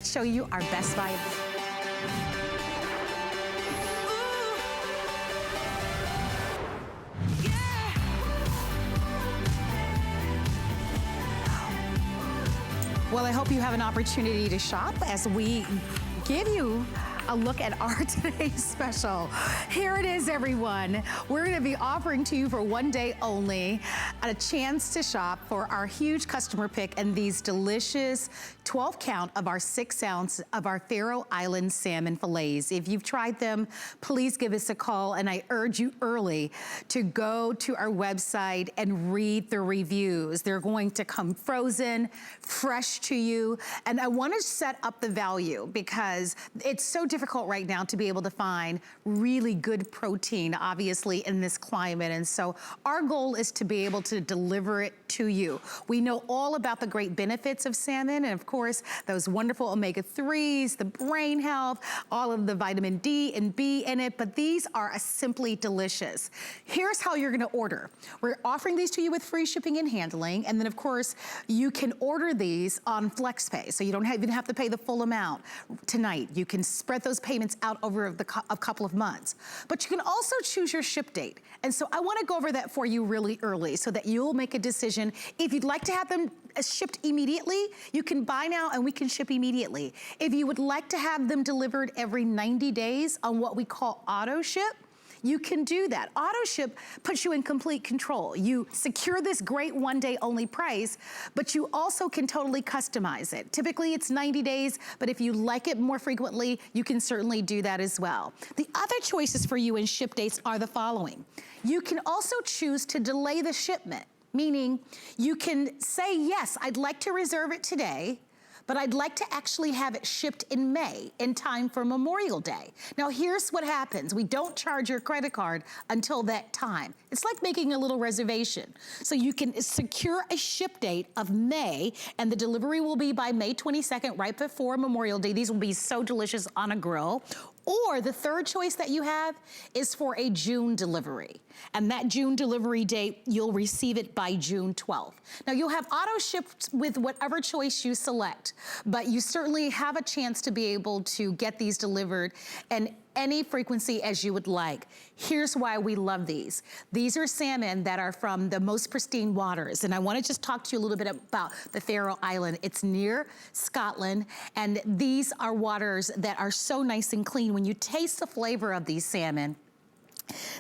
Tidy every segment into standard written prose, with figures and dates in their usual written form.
Show you our best buy. Well, I hope you have an opportunity to shop as we give you a look at our today's special. Here it is, everyone. We're gonna be offering to you for one day only a chance to shop for our huge customer pick and these delicious 12 count of our 6 ounce of our Faroe Island salmon fillets. If you've tried them, please give us a call, and I urge you early to go to our website and read the reviews. They're going to come frozen, fresh to you, and I wanna set up the value because it's so difficult right now to be able to find really good protein, obviously, in this climate, and so our goal is to be able to deliver it to you. We know all about the great benefits of salmon, and of course, those wonderful omega-3s, the brain health, all of the vitamin D and B in it, but these are simply delicious. Here's how you're gonna order. We're offering these to you with free shipping and handling, and then of course, you can order these on FlexPay, so you don't even have to pay the full amount tonight. You can spread those payments out over a couple of months. But you can also choose your ship date. And so I wanna go over that for you really early so that you'll make a decision. If you'd like to have them shipped immediately, you can buy now and we can ship immediately. If you would like to have them delivered every 90 days on what we call auto ship, you can do that. Auto ship puts you in complete control. You secure this great one day only price, but you also can totally customize it. Typically it's 90 days, but if you like it more frequently, you can certainly do that as well. The other choices for you in ship dates are the following. You can also choose to delay the shipment, meaning you can say, yes, I'd like to reserve it today, but I'd like to actually have it shipped in May in time for Memorial Day. Now here's what happens. We don't charge your credit card until that time. It's like making a little reservation. So you can secure a ship date of May, and the delivery will be by May 22nd, right before Memorial Day. These will be so delicious on a grill. Or the third choice that you have is for a June delivery. And that June delivery date, you'll receive it by June 12th. Now you'll have auto shipped with whatever choice you select, but you certainly have a chance to be able to get these delivered and any frequency as you would like. Here's why we love these. These are salmon that are from the most pristine waters. And I wanna just talk to you a little bit about the Faroe Island. It's near Scotland, and these are waters that are so nice and clean. When you taste the flavor of these salmon,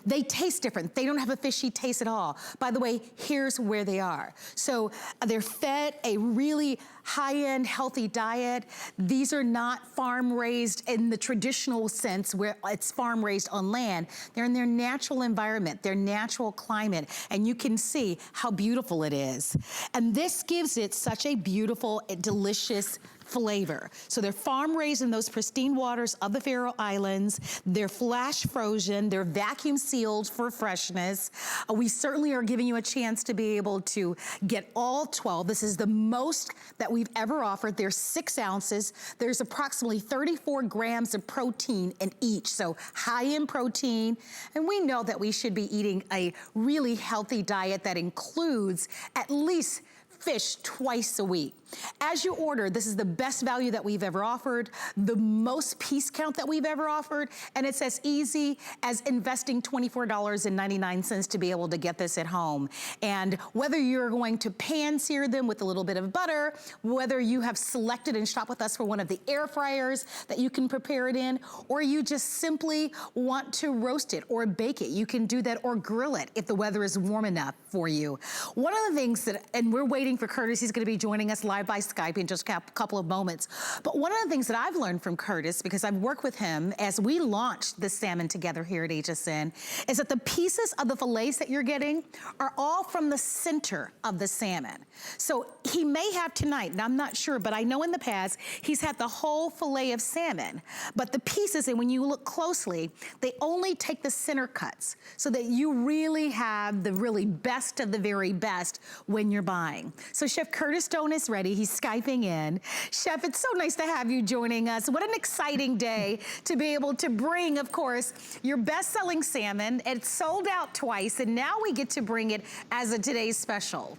they taste different. They don't have a fishy taste at all. By the way, here's where they are. So they're fed a really high-end, healthy diet. These are not farm-raised in the traditional sense where it's farm-raised on land. They're in their natural environment, their natural climate, and you can see how beautiful it is. And this gives it such a beautiful, delicious flavor. So they're farm raised in those pristine waters of the Faroe Islands. They're flash frozen. They're vacuum sealed for freshness. We certainly are giving you a chance to be able to get all 12. This is the most that we've ever offered. There's 6 ounces. There's approximately 34 grams of protein in each. So high in protein. And we know that we should be eating a really healthy diet that includes at least fish twice a week. As you order, this is the best value that we've ever offered, the most piece count that we've ever offered, and it's as easy as investing $24.99 to be able to get this at home. And whether you're going to pan sear them with a little bit of butter, whether you have selected and shopped with us for one of the air fryers that you can prepare it in, or you just simply want to roast it or bake it, you can do that, or grill it if the weather is warm enough for you. One of the things that, and we're waiting for Curtis, he's gonna be joining us live by Skype in just a couple of moments. But one of the things that I've learned from Curtis, because I've worked with him as we launched this salmon together here at HSN, is that the pieces of the fillets that you're getting are all from the center of the salmon. So he may have tonight, and I'm not sure, but I know in the past, he's had the whole fillet of salmon. But the pieces, and when you look closely, they only take the center cuts so that you really have the really best of the very best when you're buying. So Chef Curtis Stone is ready. He's Skyping in. Chef, it's so nice to have you joining us. What an exciting day to be able to bring, of course, your best-selling salmon. It's sold out twice, and now we get to bring it as a today's special.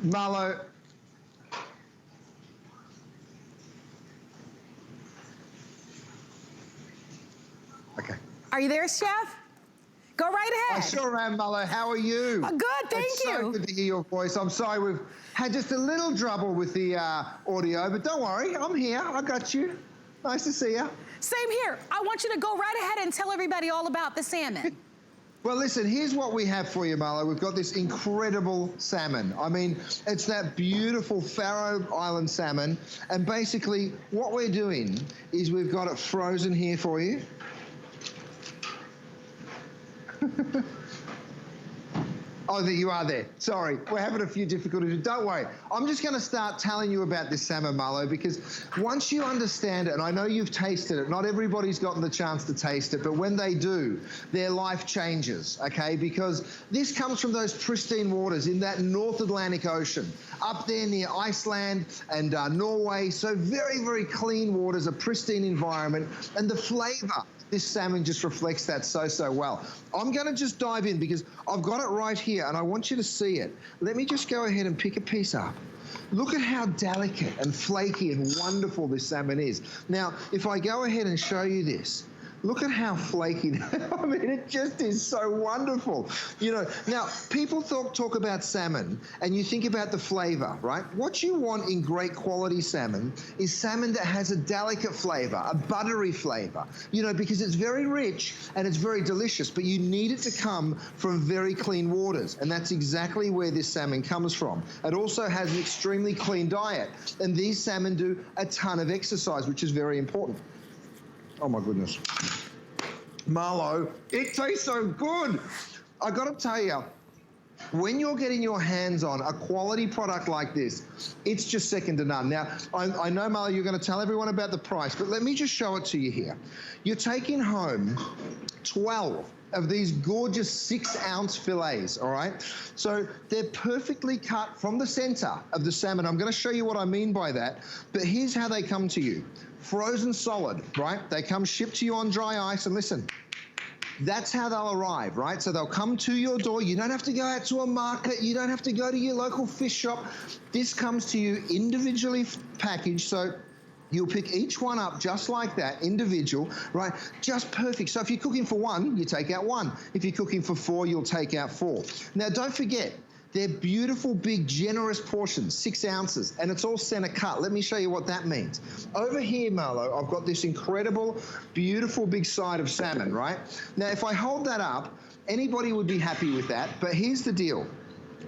Marlo, Okay. Are you there, Chef? Go right ahead. I sure am, Muller. How are you? Good, thank you. It's so good to hear your voice. I'm sorry we've had just a little trouble with the audio, but don't worry, I'm here. I got you. Nice to see you. Same here. I want you to go right ahead and tell everybody all about the salmon. Well, listen, here's what we have for you, Marlo. We've got this incredible salmon. I mean, it's that beautiful Faroe Island salmon. And basically, what we're doing is we've got it frozen here for you. Oh, there you are there. Sorry, we're having a few difficulties. Don't worry. I'm just going to start telling you about this salmon, Marlo, because once you understand it, and I know you've tasted it, not everybody's gotten the chance to taste it, but when they do, their life changes, okay? Because this comes from those pristine waters in that North Atlantic Ocean, up there near Iceland and Norway. So very, very clean waters, a pristine environment, and the flavor. This salmon just reflects that so well. I'm gonna just dive in because I've got it right here and I want you to see it. Let me just go ahead and pick a piece up. Look at how delicate and flaky and wonderful this salmon is. Now, if I go ahead and show you this, look at how flaky, I mean, it just is so wonderful. You know, now, people talk about salmon and you think about the flavor, right? What you want in great quality salmon is salmon that has a delicate flavor, a buttery flavor, you know, because it's very rich and it's very delicious, but you need it to come from very clean waters. And that's exactly where this salmon comes from. It also has an extremely clean diet. And these salmon do a ton of exercise, which is very important. Oh my goodness. Marlo, it tastes so good. I gotta tell you, when you're getting your hands on a quality product like this, it's just second to none. Now, I know, Marlo, you're gonna tell everyone about the price, but let me just show it to you here. You're taking home 12 of these gorgeous 6-ounce fillets, all right? So they're perfectly cut from the center of the salmon. I'm gonna show you what I mean by that, but here's how they come to you. Frozen solid, right? They come shipped to you on dry ice, and listen, that's how they'll arrive, right? So they'll come to your door. You don't have to go out to a market. You don't have to go to your local fish shop. This comes to you individually packaged, so you'll pick each one up just like that, individual, right? Just perfect. So if you're cooking for one, you take out one. If you're cooking for 4, you'll take out 4. Now, don't forget, they're beautiful, big, generous portions, 6 ounces, and it's all center cut. Let me show you what that means. Over here, Marlo, I've got this incredible, beautiful, big side of salmon, right? Now, if I hold that up, anybody would be happy with that, but here's the deal.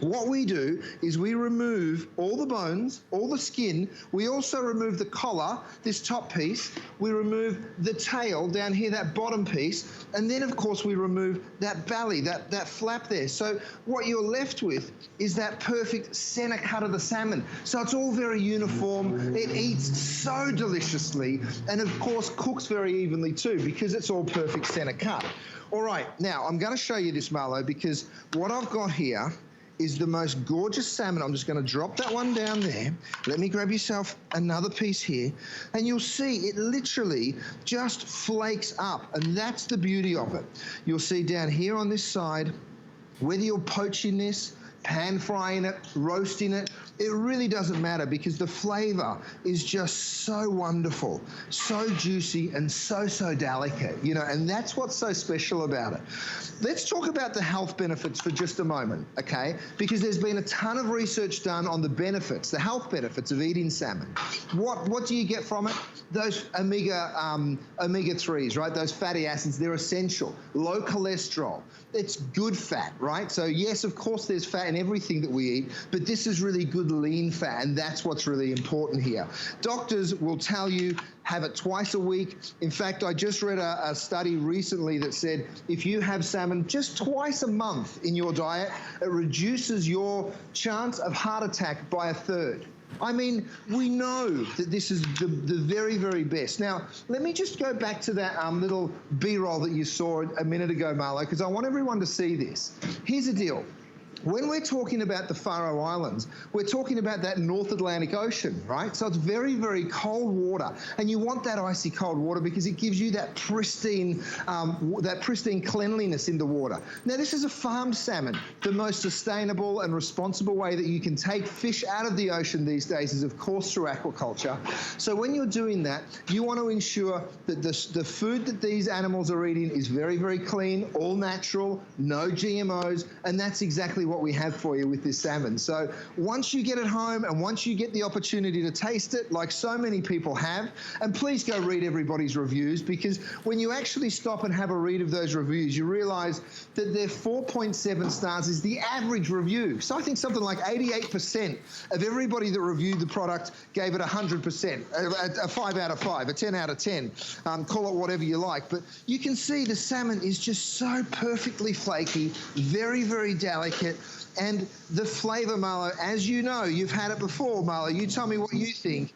What we do is we remove all the bones, all the skin. We also remove the collar, this top piece. We remove the tail down here, that bottom piece. And then, of course, we remove that belly, that flap there. So what you're left with is that perfect center cut of the salmon. So it's all very uniform. It eats so deliciously. And, of course, cooks very evenly, too, because it's all perfect center cut. All right, now, I'm going to show you this, Marlo, because what I've got here is the most gorgeous salmon. I'm just going to drop that one down there. Let me grab yourself another piece here. And you'll see it literally just flakes up. And that's the beauty of it. You'll see down here on this side, whether you're poaching this, pan frying it, roasting it, it really doesn't matter because the flavor is just so wonderful, so juicy and so delicate, you know, and that's what's so special about it. Let's talk about the health benefits for just a moment, okay? Because there's been a ton of research done on the benefits, the health benefits of eating salmon. What do you get from it? Those omega-3s, right? Those fatty acids, they're essential. Low cholesterol. It's good fat, right? So yes, of course, there's fat in everything that we eat, but this is really good lean fat, and that's what's really important here. Doctors will tell you, have it twice a week. In fact, I just read a study recently that said if you have salmon just twice a month in your diet, it reduces your chance of heart attack by 1/3. I mean, we know that this is the very, very best. Now, let me just go back to that little B-roll that you saw a minute ago, Marlo, because I want everyone to see this. Here's the deal. When we're talking about the Faroe Islands, we're talking about that North Atlantic Ocean, right? So it's very, very cold water, and you want that icy cold water because it gives you that pristine cleanliness in the water. Now, this is a farmed salmon. The most sustainable and responsible way that you can take fish out of the ocean these days is, of course, through aquaculture. So when you're doing that, you want to ensure that the food that these animals are eating is very, very clean, all natural, no GMOs, and that's exactly what we have for you with this salmon. So once you get it home and once you get the opportunity to taste it, like so many people have, and please go read everybody's reviews, because when you actually stop and have a read of those reviews, you realize that their 4.7 stars is the average review. So I think something like 88% of everybody that reviewed the product gave it 100%, a 5 out of 5, a 10 out of 10. Call it whatever you like. But you can see the salmon is just so perfectly flaky, very, very delicate. And the flavor, Marlo, as you know, you've had it before, Marlo. You tell me what you think.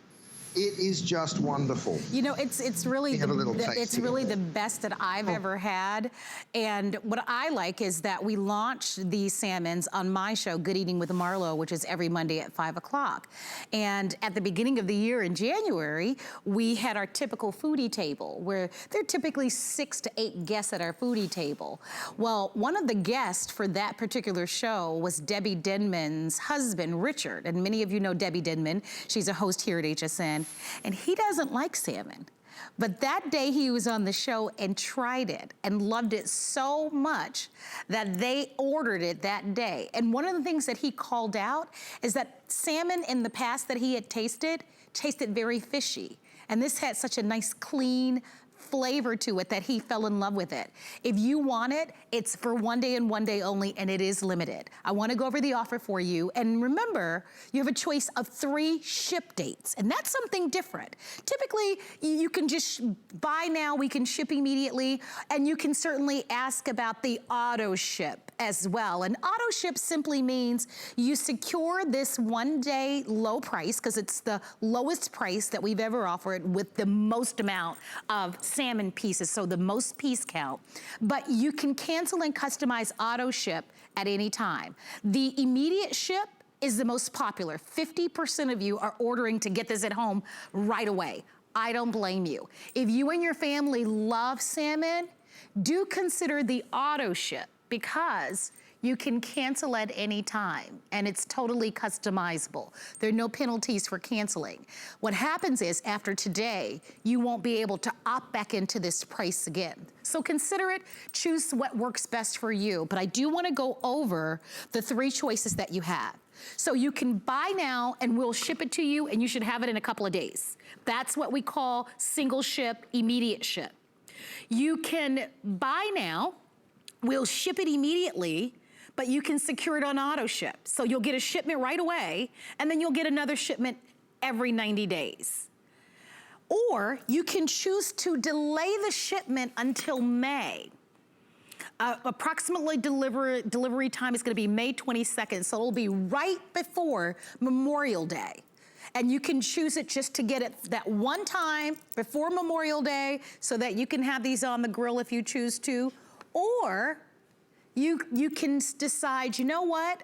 It is just wonderful. You know, it's really the best that I've ever had. And what I like is that we launched these salmons on my show, Good Eating with Marlo, which is every Monday at 5 o'clock. And at the beginning of the year in January, we had our typical foodie table where there are typically 6 to 8 guests at our foodie table. Well, one of the guests for that particular show was Debbie Denman's husband, Richard. And many of you know Debbie Denman. She's a host here at HSN. And he doesn't like salmon. But that day he was on the show and tried it and loved it so much that they ordered it that day. And one of the things that he called out is that salmon in the past that he had tasted very fishy. And this had such a nice, clean flavor to it that he fell in love with it. If you want it, it's for one day and one day only, and it is limited. I want to go over the offer for you. And remember, you have a choice of 3 ship dates, and that's something different. Typically, you can just buy now, we can ship immediately, and you can certainly ask about the auto ship as well. And auto ship simply means you secure this one-day low price, because it's the lowest price that we've ever offered with the most amount of salmon pieces, so the most piece count. But you can cancel and customize auto ship at any time. The immediate ship is the most popular. 50% of you are ordering to get this at home right away. I don't blame you. If you and your family love salmon, do consider the auto ship, because you can cancel at any time, and it's totally customizable. There are no penalties for canceling. What happens is, after today, you won't be able to opt back into this price again. So consider it, choose what works best for you. But I do want to go over the 3 choices that you have. So you can buy now, and we'll ship it to you, and you should have it in a couple of days. That's what we call single ship, immediate ship. You can buy now, we'll ship it immediately, but you can secure it on auto ship. So you'll get a shipment right away, and then you'll get another shipment every 90 days. Or you can choose to delay the shipment until May. Approximately delivery time is gonna be May 22nd, so it'll be right before Memorial Day. And you can choose it just to get it that one time before Memorial Day so that you can have these on the grill if you choose to. Or you can decide, you know what?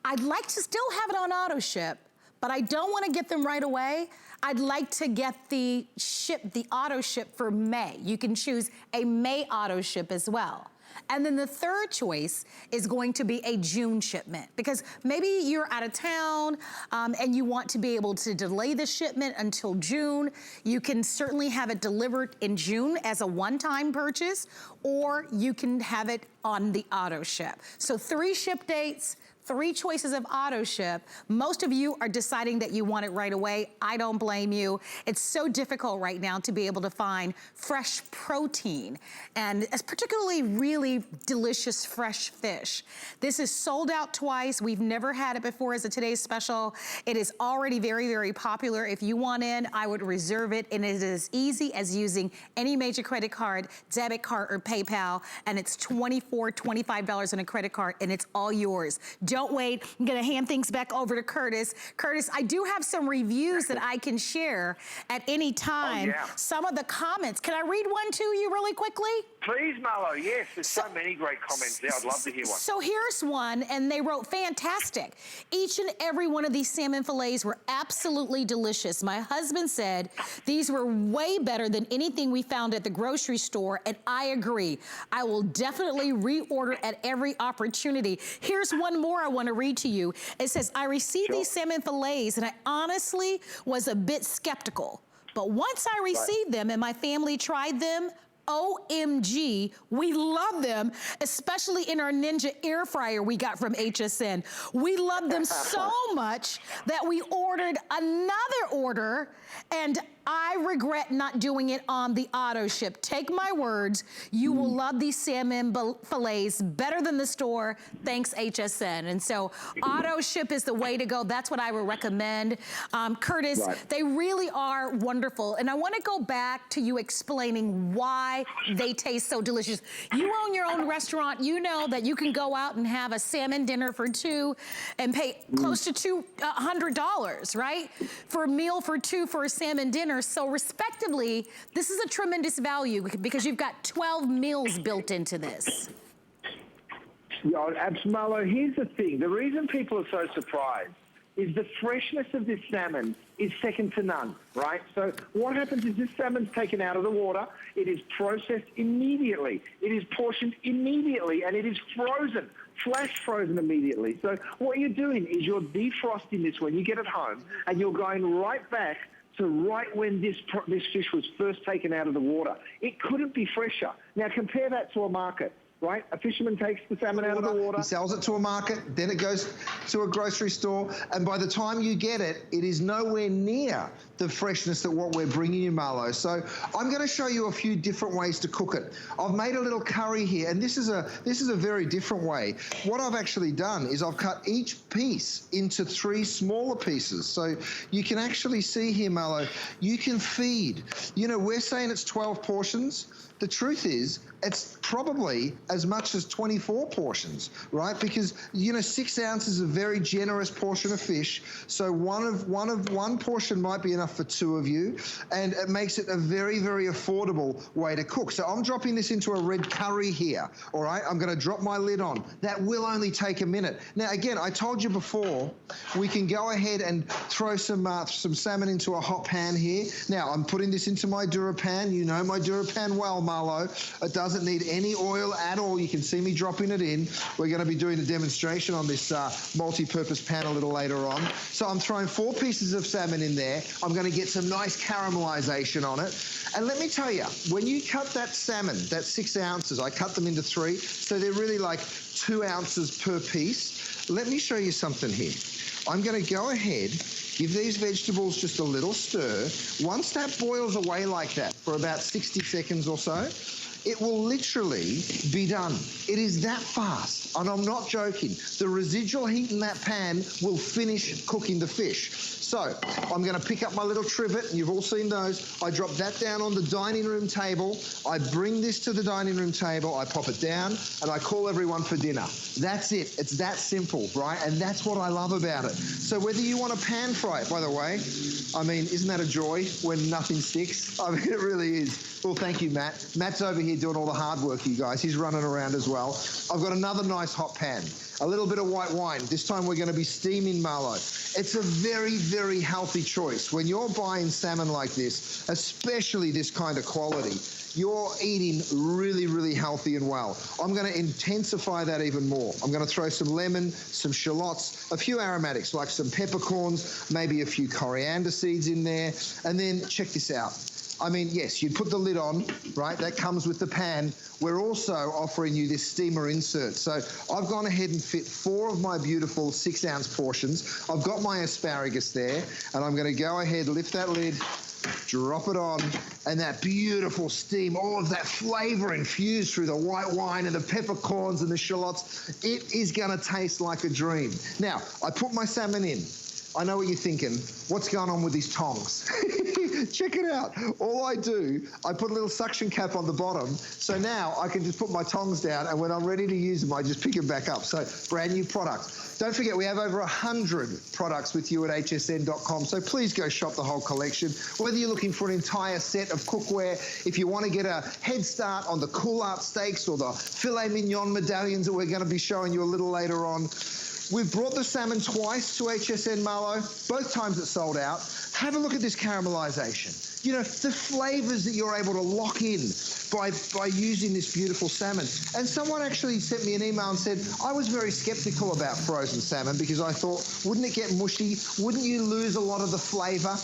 I'd like to still have it on auto ship, but I don't want to get them right away. I'd like to get the auto ship for May. You can choose a May auto ship as well. And then the third choice is going to be a June shipment, because maybe you're out of town and you want to be able to delay the shipment until June. You can certainly have it delivered in June as a one-time purchase, or you can have it on the auto ship. So 3 ship dates, 3 choices of auto ship. Most of you are deciding that you want it right away. I don't blame you. It's so difficult right now to be able to find fresh protein, and particularly really delicious fresh fish. This is sold out twice. We've never had it before as a today's special. It is already very, very popular. If you want in, I would reserve it, and it is as easy as using any major credit card, debit card, or PayPal, and it's $24, $25 on a credit card, and it's all yours. don't wait. I'm gonna hand things back over to Curtis. Curtis, I do have some reviews that I can share at any time. Oh, yeah. Some of the comments, can I read one to you really quickly? Please, Marlo, yes. There's so many great comments there. I'd love to hear one. So here's one, and they wrote, fantastic. Each and every one of these salmon fillets were absolutely delicious. My husband said these were way better than anything we found at the grocery store, and I agree. I will definitely reorder at every opportunity. Here's one more I want to read to you. It says, I received these salmon fillets, and I honestly was a bit skeptical. But once I received them and my family tried them, OMG, we love them, especially in our Ninja air fryer we got from HSN. We love them so much that we ordered another order, and I regret not doing it on the auto ship. Take my words, you will love these salmon fillets better than the store. Thanks, HSN. And so auto ship is the way to go. That's what I would recommend. Curtis, they really are wonderful. And I want to go back to you explaining why they taste so delicious. You own your own restaurant. You know that you can go out and have a salmon dinner for two and pay close to $200, right? For a meal for two for a salmon dinner. So respectively, this is a tremendous value because you've got 12 meals built into this. Yeah, Marlo, here's the thing. The reason people are so surprised is the freshness of this salmon is second to none, right? So what happens is this salmon's taken out of the water, it is processed immediately, it is portioned immediately, and it is frozen, flash frozen immediately. So what you're doing is you're defrosting this when you get it home, and you're going right back to right when this fish was first taken out of the water. It couldn't be fresher. Now compare that to a market. Right? A fisherman takes the salmon out of the water. He sells it to a market, then it goes to a grocery store, and by the time you get it, it is nowhere near the freshness that what we're bringing you, Marlo. So I'm going to show you a few different ways to cook it. I've made a little curry here, and this is a very different way. What I've actually done is I've cut each piece into 3 smaller pieces. So you can actually see here, Marlo, you can feed. You know, we're saying it's 12 portions. The truth is, it's probably as much as 24 portions, right? Because, you know, 6 ounces is a very generous portion of fish. So one portion might be enough for 2 of you, and it makes it a very, very affordable way to cook. So I'm dropping this into a red curry here, all right? I'm gonna drop my lid on. That will only take a minute. Now, again, I told you before, we can go ahead and throw some salmon into a hot pan here. Now, I'm putting this into my DuraPan. You know my DuraPan well, Marlo. It doesn't need any oil at all. You can see me dropping it in. We're going to be doing a demonstration on this multi-purpose pan a little later on. So I'm throwing 4 pieces of salmon in there. I'm going to get some nice caramelization on it. And let me tell you, when you cut that salmon, that 6 ounces, I cut them into 3, so they're really like 2 ounces per piece. Let me show you something here. I'm going to go ahead, give these vegetables just a little stir. Once that boils away like that for about 60 seconds or so, it will literally be done. It is that fast, and I'm not joking. The residual heat in that pan will finish cooking the fish. So I'm gonna pick up my little trivet, and you've all seen those. I drop that down on the dining room table. I bring this to the dining room table, I pop it down, and I call everyone for dinner. That's it, it's that simple, right? And that's what I love about it. So whether you want to pan fry it, by the way, I mean, isn't that a joy when nothing sticks? I mean, it really is. Well, thank you, Matt. Matt's over here doing all the hard work, you guys. He's running around as well. I've got another nice hot pan. A little bit of white wine. This time we're going to be steaming Marlo. It's a very, very healthy choice. When you're buying salmon like this, especially this kind of quality, you're eating really, really healthy and well. I'm going to intensify that even more. I'm going to throw some lemon, some shallots, a few aromatics like some peppercorns, maybe a few coriander seeds in there. And then check this out. I mean, yes, you put the lid on, right? That comes with the pan. We're also offering you this steamer insert. So I've gone ahead and fit 4 of my beautiful 6-ounce portions. I've got my asparagus there, and I'm going to go ahead, lift that lid, drop it on, and that beautiful steam, all of that flavor infused through the white wine and the peppercorns and the shallots, it is going to taste like a dream. Now, I put my salmon in. I know what you're thinking. What's going on with these tongs? check it out. All I do, I put a little suction cap on the bottom, so now I can just put my tongs down, and when I'm ready to use them, I just pick them back up. So brand new product. Don't forget, we have over 100 products with you at hsn.com, so please go shop the whole collection. Whether you're looking for an entire set of cookware, if you want to get a head start on the cool art steaks or the filet mignon medallions that we're going to be showing you a little later on. We've brought the salmon twice to HSN, Marlo. Both times it's sold out. Have a look at this caramelization. You know, the flavors that you're able to lock in by using this beautiful salmon. And someone actually sent me an email and said, I was very skeptical about frozen salmon because I thought, wouldn't it get mushy? Wouldn't you lose a lot of the flavor?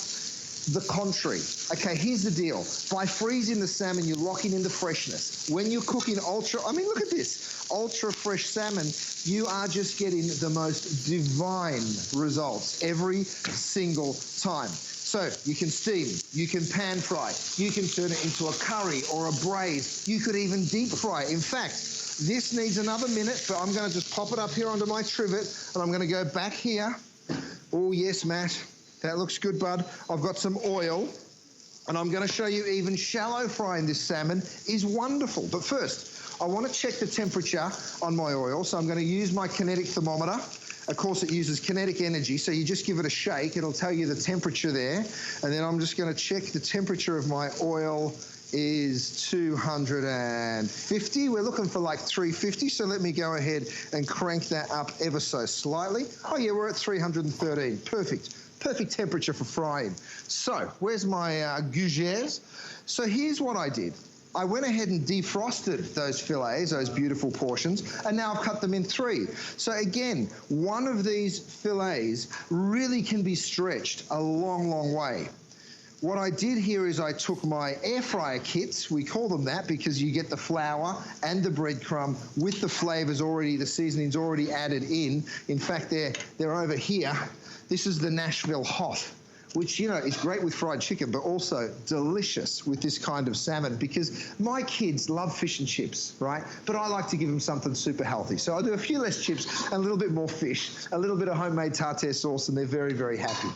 The contrary. Okay, here's the deal. By freezing the salmon, you're locking in the freshness. When you're cooking ultra, I mean, look at this, ultra fresh salmon, you are just getting the most divine results every single time. So you can steam, you can pan fry, you can turn it into a curry or a braise. You could even deep fry. In fact, this needs another minute, but I'm going to just pop it up here onto my trivet, and I'm going to go back here. Oh, yes, Matt. That looks good, bud. I've got some oil, and I'm going to show you even shallow frying this salmon is wonderful. But first, I want to check the temperature on my oil, so I'm going to use my kinetic thermometer. Of course, it uses kinetic energy, so you just give it a shake. It'll tell you the temperature there, and then I'm just going to check the temperature of my oil is 250. We're looking for like 350, so let me go ahead and crank that up ever so slightly. Oh, yeah, we're at 313. Perfect. Perfect temperature for frying. So where's my gougères? So here's what I did. I went ahead and defrosted those fillets, those beautiful portions, and now I've cut them in 3. So again, one of these fillets really can be stretched a long, long way. What I did here is I took my air fryer kits, we call them that because you get the flour and the breadcrumb with the flavors already, the seasonings already added in. In fact, they're over here. This is the Nashville Hot, which, you know, is great with fried chicken, but also delicious with this kind of salmon because my kids love fish and chips, right? But I like to give them something super healthy. So I do a few less chips, a little bit more fish, a little bit of homemade tartare sauce, and they're very, very happy.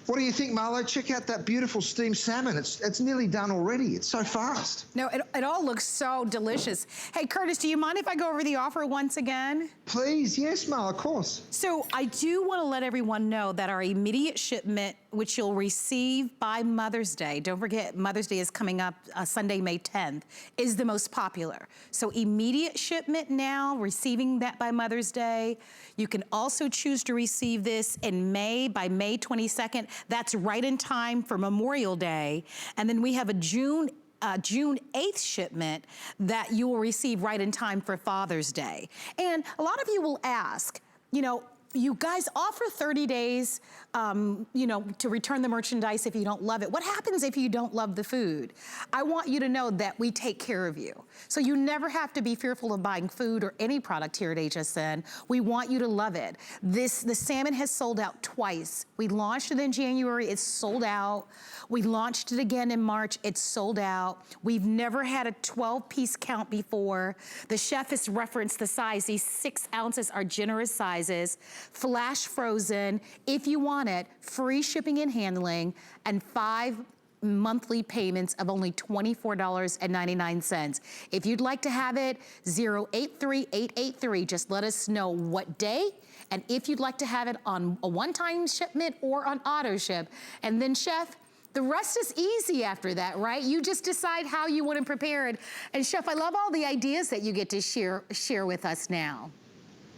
What do you think, Marlo? Check out that beautiful steamed salmon. It's nearly done already. It's so fast. No, it all looks so delicious. Hey, Curtis, do you mind if I go over the offer once again? Please, yes, Marlo, of course. So I do want to let everyone know that our immediate shipment, which you'll receive by Mother's Day, don't forget Mother's Day is coming up Sunday, May 10th, is the most popular. So immediate shipment now, receiving that by Mother's Day. You can also choose to receive this in May, by May 22nd. That's right in time for Memorial Day. And then we have a June 8th shipment that you will receive right in time for Father's Day. And a lot of you will ask, you know, you guys offer 30 days, you know, to return the merchandise if you don't love it. What happens if you don't love the food? I want you to know that we take care of you. So you never have to be fearful of buying food or any product here at HSN. We want you to love it. The salmon has sold out twice. We launched it in January, it's sold out. We launched it again in March, it's sold out. We've never had a 12-piece count before. The chef has referenced the size. These 6 ounces are generous sizes. Flash frozen. If you want it, free shipping and handling, and 5 monthly payments of only $24.99. If you'd like to have it, 083883, just let us know what day, and if you'd like to have it on a one-time shipment or on auto ship. And then, Chef, the rest is easy after that, right? You just decide how you want to prepare it. And Chef, I love all the ideas that you get to share with us now.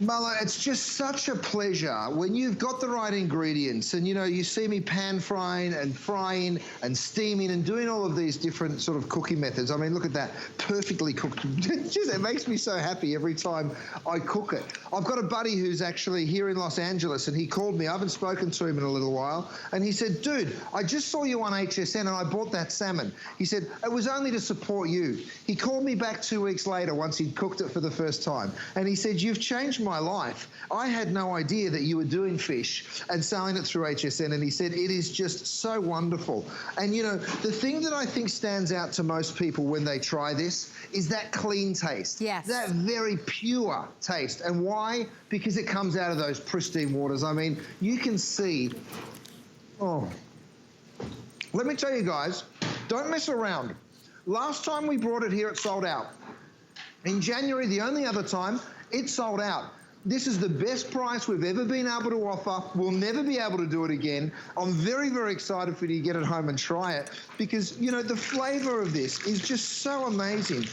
Marlo, it's just such a pleasure when you've got the right ingredients and, you know, you see me pan frying and steaming and doing all of these different sort of cooking methods. I mean, look at that, perfectly cooked. It makes me so happy every time I cook it. I've got a buddy who's actually here in Los Angeles, and he called me. I haven't spoken to him in a little while, and he said, dude, I just saw you on HSN and I bought that salmon. He said, it was only to support you. He called me back 2 weeks later once he'd cooked it for the first time, and he said, you've changed my life. I had no idea that you were doing fish and selling it through HSN, and he said it is just so wonderful. And you know, the thing that I think stands out to most people when they try this is that clean taste. Yes. That very pure taste. And why? Because it comes out of those pristine waters. I mean, you can see, oh, Let me tell you guys, don't mess around. Last time we brought it here, it sold out. In January, the only other time, it sold out. This is the best price we've ever been able to offer. We'll never be able to do it again. I'm very, very excited for you to get it home and try it because, you know, the flavor of this is just so amazing.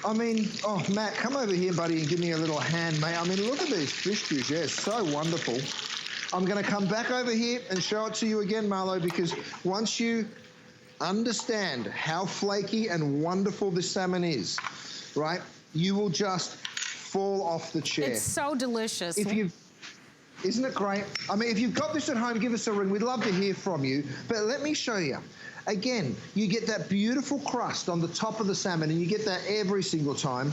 I mean, oh, Matt, come over here, buddy, and give me a little hand, mate. I mean, look at these fish juice. Yeah, it's so wonderful. I'm going to come back over here and show it to you again, Marlo, because once you understand how flaky and wonderful this salmon is, right, you will just fall off the chair. It's so delicious. Isn't it great? I mean, if you've got this at home, give us a ring. We'd love to hear from you. But let me show you. Again, you get that beautiful crust on the top of the salmon, and you get that every single time.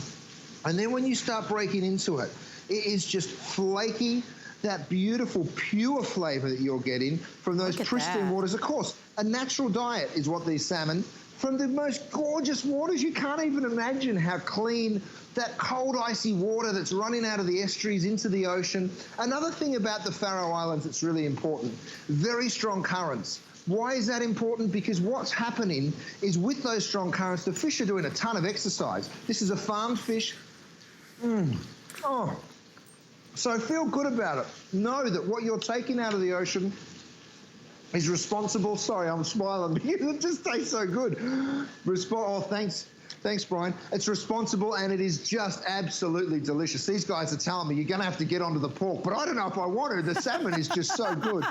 And then when you start breaking into it, it is just flaky, that beautiful, pure flavor that you're getting from those pristine waters. Of course, a natural diet is what these salmon, from the most gorgeous waters. You can't even imagine how clean that cold, icy water that's running out of the estuaries into the ocean. Another thing about the Faroe Islands that's really important, very strong currents. Why is that important? Because what's happening is with those strong currents, the fish are doing a ton of exercise. This is a farmed fish. Oh. So feel good about it. Know that what you're taking out of the ocean is responsible. Sorry, I'm smiling because it just tastes so good. Oh, thanks. Thanks, Brian. It's responsible and it is just absolutely delicious. These guys are telling me you're going to have to get onto the pork, but I don't know if I want to. The salmon is just so good.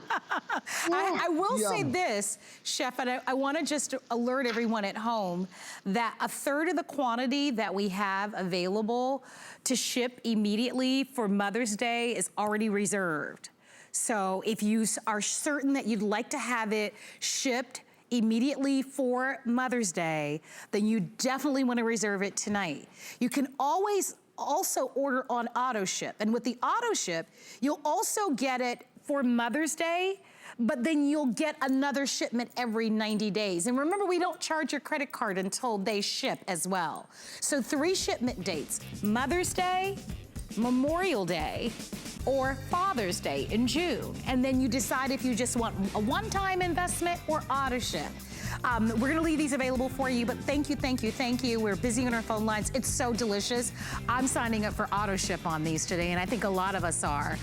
I will say this, Chef, and I want to just alert everyone at home that 1/3 of the quantity that we have available to ship immediately for Mother's Day is already reserved. So if you are certain that you'd like to have it shipped immediately for Mother's Day, then you definitely want to reserve it tonight. You can always also order on auto ship. And with the auto ship, you'll also get it for Mother's Day, but then you'll get another shipment every 90 days. And remember, we don't charge your credit card until they ship as well. So 3 shipment dates: Mother's Day, Memorial Day, or Father's Day in June. And then you decide if you just want a one-time investment or auto ship. We're gonna leave these available for you, but thank you, thank you, thank you. We're busy on our phone lines. It's so delicious. I'm signing up for auto ship on these today, and I think a lot of us are.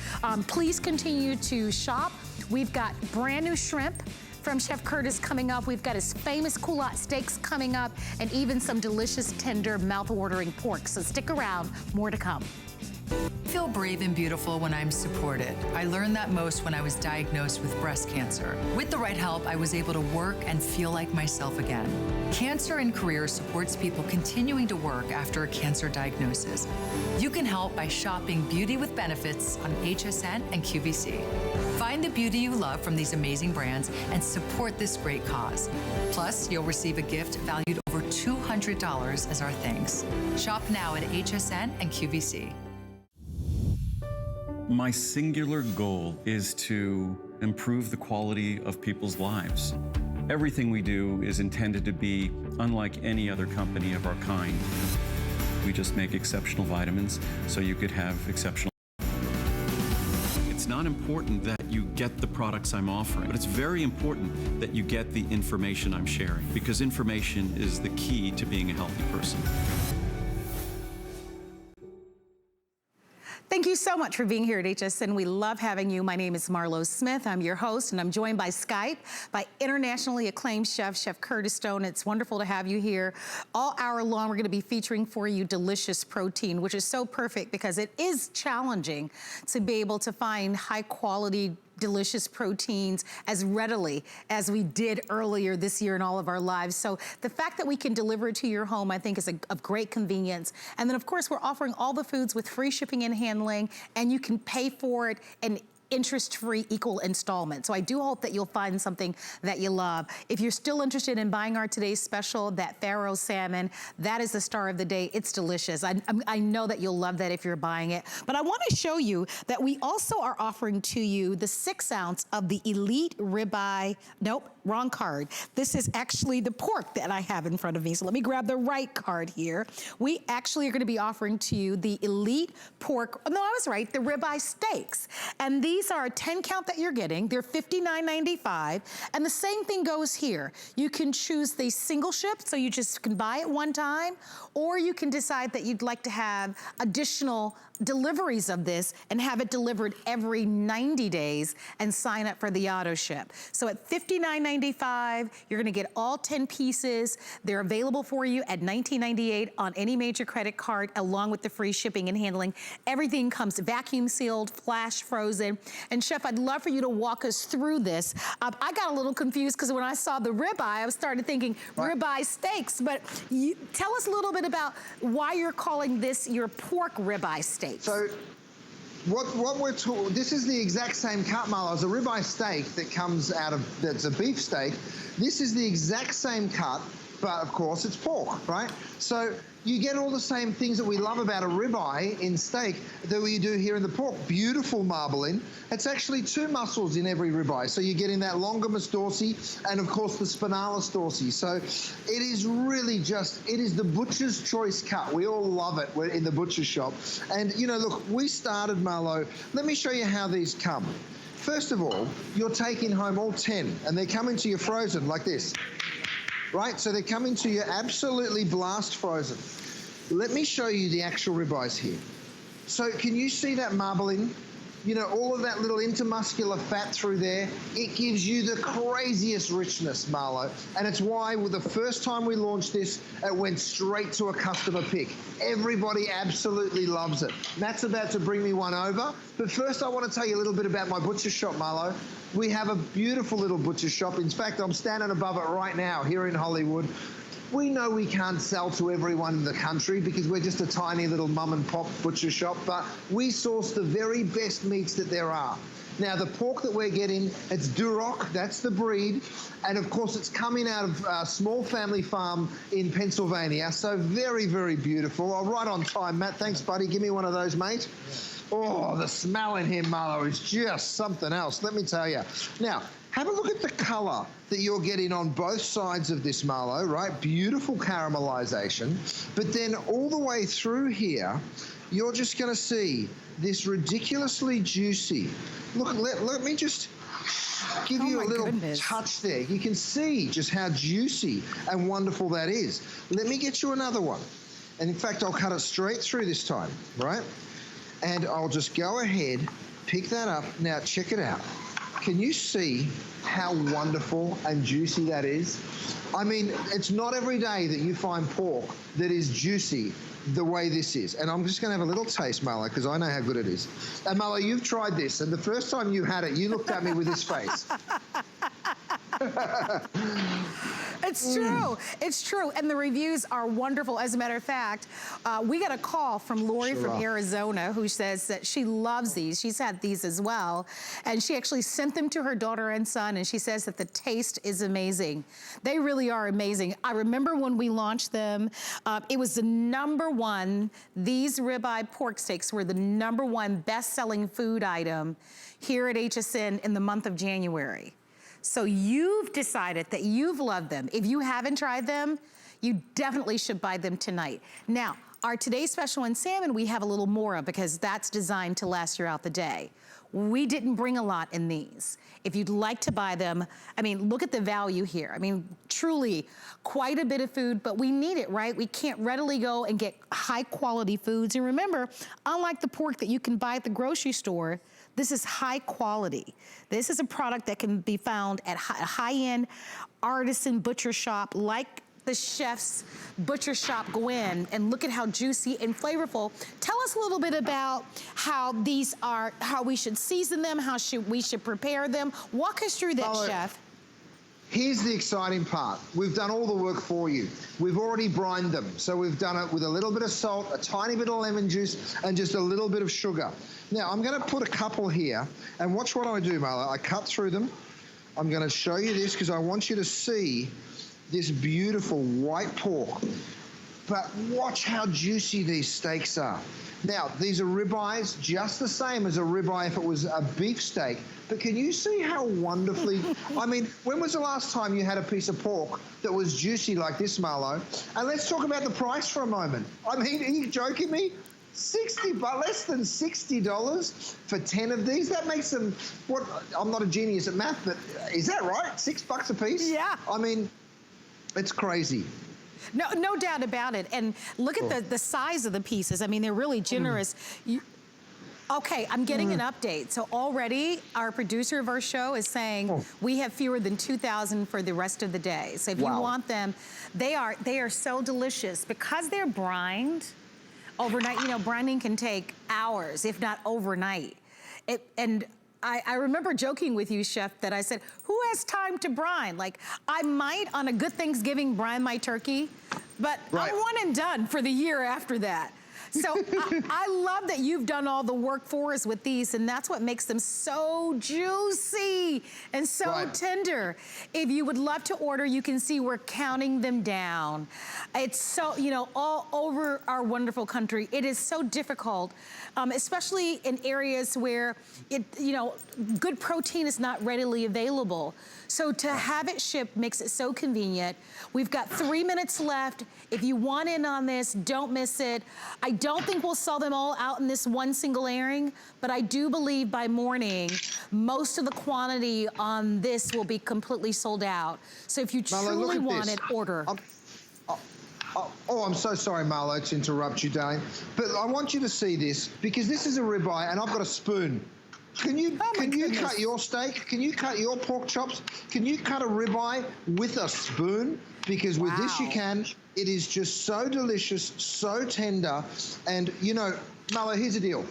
Please continue to shop. We've got brand new shrimp from Chef Curtis coming up. We've got his famous culotte steaks coming up, and even some delicious, tender, mouth-watering pork. So stick around, more to come. I feel brave and beautiful when I'm supported. I learned that most when I was diagnosed with breast cancer. With the right help, I was able to work and feel like myself again. Cancer in Career supports people continuing to work after a cancer diagnosis. You can help by shopping Beauty with Benefits on HSN and QVC. Find the beauty you love from these amazing brands and support this great cause. Plus, you'll receive a gift valued over $200 as our thanks. Shop now at HSN and QVC. My singular goal is to improve the quality of people's lives. Everything we do is intended to be unlike any other company of our kind. We just make exceptional vitamins so you could have exceptional. It's not important that you get the products I'm offering, but it's very important that you get the information I'm sharing, because information is the key to being a healthy person. Thank you so much for being here at HSN. We love having you. My name is Marlo Smith. I'm your host, and I'm joined by Skype by internationally acclaimed chef, Chef Curtis Stone. It's wonderful to have you here. All hour long, we're gonna be featuring for you delicious protein, which is so perfect because it is challenging to be able to find high quality, delicious proteins as readily as we did earlier this year in all of our lives. So the fact that we can deliver it to your home, I think, is of great convenience. And then of course, we're offering all the foods with free shipping and handling, and you can pay for it and interest-free equal installment. So I do hope that you'll find something that you love. If you're still interested in buying our today's special, that Faroe salmon, that is the star of the day. It's delicious. I know that you'll love that if you're buying it. But I want to show you that we also are offering to you the 6 ounce of the Elite Ribeye. Nope, wrong card. This is actually the pork that I have in front of me. So let me grab the right card here. We actually are going to be offering to you the Elite Pork. No, I was right. The ribeye steaks. And these these are a 10 count that you're getting. They're $59.95. And the same thing goes here. You can choose the single ship, so you just can buy it one time, or you can decide that you'd like to have additional deliveries of this and have it delivered every 90 days and sign up for the auto ship. So at $59.95, you're gonna get all 10 pieces. They're available for you at $19.98 on any major credit card, along with the free shipping and handling. Everything comes vacuum sealed, flash frozen. And Chef, I'd love for you to walk us through this. I got a little confused because when I saw the ribeye, I started thinking ribeye steaks, but tell us a little bit about why you're calling this your pork ribeye steak. So what we're talking, this is the exact same cut, Marlo, as a ribeye steak that comes out of, that's a beef steak. This is the exact same cut, but of course it's pork, right? So you get all the same things that we love about a ribeye in steak that we do here in the pork. Beautiful marbling. It's actually 2 muscles in every ribeye. So you're getting that longimus dorsi and of course the spinalis dorsi. So it is really just, it is the butcher's choice cut. We all love it. We're in the butcher shop. And you know, look, we started, Marlo, let me show you how these come. First of all, you're taking home all 10 and they're coming to you frozen like this. Right, so they're coming to you absolutely blast frozen. Let me show you the actual ribeyes here. So can you see that marbling? You know, all of that little intermuscular fat through there, it gives you the craziest richness, Marlo. And it's why the first time we launched this, it went straight to a customer pick. Everybody absolutely loves it. Matt's about to bring me one over. But first I want to tell you a little bit about my butcher shop, Marlo. We have a beautiful little butcher shop. In fact, I'm standing above it right now here in Hollywood. We know we can't sell to everyone in the country because we're just a tiny little mum and pop butcher shop, but we source the very best meats that there are. Now, the pork that we're getting, it's Duroc, that's the breed, and of course it's coming out of a small family farm in Pennsylvania, so very, very beautiful. Oh, right on time, Matt. Thanks, buddy. Give me one of those, mate. Oh, the smell in here, Marlo, is just something else, let me tell you. Now, have a look at the color that you're getting on both sides of this, Marlo, right? Beautiful caramelization. But then all the way through here, you're just gonna see this ridiculously juicy. Look, let me just give you a little touch there. You can see just how juicy and wonderful that is. Let me get you another one. And in fact, I'll cut it straight through this time, right? And I'll just go ahead, pick that up. Now, check it out. Can you see how wonderful and juicy that is? I mean, it's not every day that you find pork that is juicy the way this is. And I'm just gonna have a little taste, Marlo, because I know how good it is. And Marlo, you've tried this, and the first time you had it, you looked at me with this face. It's true. It's true. And the reviews are wonderful. As a matter of fact, we got a call from Lori from Arizona who says that she loves these. She's had these as well. And she actually sent them to her daughter and son, and she says that the taste is amazing. They really are amazing. I remember when we launched them, it was the #1. These ribeye pork steaks were the #1 best-selling food item here at HSN in the month of January. So you've decided that you've loved them. If you haven't tried them, you definitely should buy them tonight. Now, our today's special in salmon, we have a little more of because that's designed to last throughout the day. We didn't bring a lot in these. If you'd like to buy them, I mean, look at the value here. I mean, truly quite a bit of food, but we need it, right? We can't readily go and get high quality foods. And remember, unlike the pork that you can buy at the grocery store, this is high quality. This is a product that can be found at high-end artisan butcher shop like the chef's butcher shop. Go in and look at how juicy and flavorful. Tell us a little bit about how these are, how we should season them, how we should prepare them. Walk us through that, Chef. Here's the exciting part. We've done all the work for you. We've already brined them. So we've done it with a little bit of salt, a tiny bit of lemon juice, and just a little bit of sugar. Now, I'm gonna put a couple here, and watch what I do, Marla. I cut through them. I'm gonna show you this because I want you to see this beautiful white pork. But watch how juicy these steaks are. Now, these are ribeyes, just the same as a ribeye if it was a beef steak. But can you see how wonderfully, I mean, when was the last time you had a piece of pork that was juicy like this, Marlo? And let's talk about the price for a moment. I mean, are you joking me? 60, but less than $60 for 10 of these. That makes them, what, I'm not a genius at math, but is that right? $6 a piece? Yeah. I mean, it's crazy. No doubt about it. And look at the size of the pieces. I mean, they're really generous. Okay, I'm getting an update. So already our producer of our show is saying we have fewer than 2,000 for the rest of the day. So if you want them, they are so delicious because they're brined overnight. You know, brining can take hours, if not overnight. I remember joking with you, Chef, that I said, who has time to brine? Like, I might on a good Thanksgiving brine my turkey, but I'm one and done for the year after that. So I love that you've done all the work for us with these, and that's what makes them so juicy and so tender. If you would love to order, you can see we're counting them down. It's so, you know, all over our wonderful country, it is so difficult, especially in areas where good protein is not readily available. So to have it shipped makes it so convenient. We've got 3 minutes left. If you want in on this, don't miss it. I don't think we'll sell them all out in this one single airing, but I do believe by morning, most of the quantity on this will be completely sold out. So if you truly want it, order. I'm so sorry, Marlo, to interrupt you, darling. But I want you to see this, because this is a ribeye, and I've got a spoon. Can you cut your steak? Can you cut your pork chops? Can you cut a ribeye with a spoon? Because with this you can. It is just so delicious, so tender. And, you know, Marlo, here's the deal.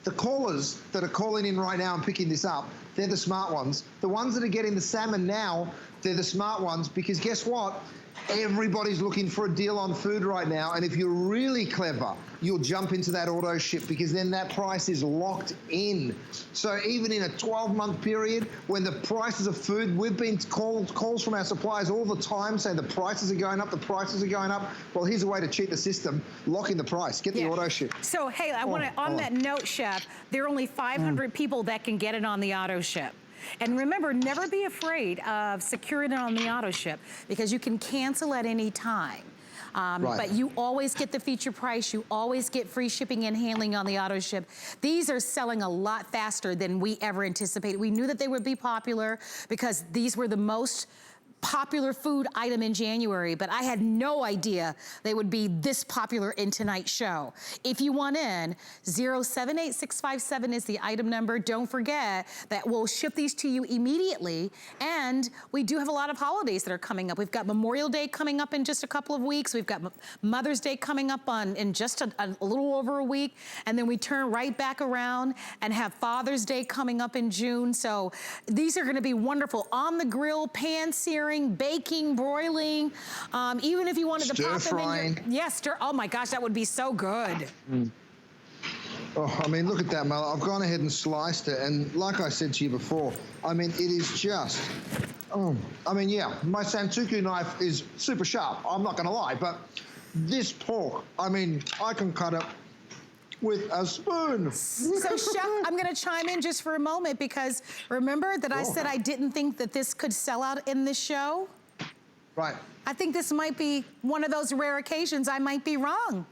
The callers that are calling in right now and picking this up, they're the smart ones. The ones that are getting the salmon now, they're the smart ones, because guess what? Everybody's looking for a deal on food right now, and if you're really clever, you'll jump into that auto ship, because then that price is locked in. So even in a 12-month period, when the prices of food, we've been calls from our suppliers all the time saying the prices are going up, the prices are going up. Well, here's a way to cheat the system: lock in the price, get the auto ship. So hey, I want to, on that note, Chef, there are only 500 people that can get it on the auto ship. And remember, never be afraid of securing it on the auto ship, because you can cancel at any time. But you always get the feature price. You always get free shipping and handling on the auto ship. These are selling a lot faster than we ever anticipated. We knew that they would be popular because these were the most popular food item in January, but I had no idea they would be this popular in tonight's show. If you want in, 078657 is the item number. Don't forget that we'll ship these to you immediately, and we do have a lot of holidays that are coming up. We've got Memorial Day coming up in just a couple of weeks. We've got Mother's Day coming up in just a little over a week, and then we turn right back around and have Father's Day coming up in June. So these are going to be wonderful. On the grill, pan searing, baking, broiling, even if you wanted to pop them in your, oh my gosh, that would be so good. Oh, I mean, look at that, Mel. I've gone ahead and sliced it, and like I said to you before, I mean, it is just, I mean, yeah, my Santoku knife is super sharp, I'm not gonna lie, but this pork, I mean, I can cut it with a spoon. So, Chef, I'm going to chime in just for a moment, because remember that I said I didn't think that this could sell out in this show? Right. I think this might be one of those rare occasions I might be wrong.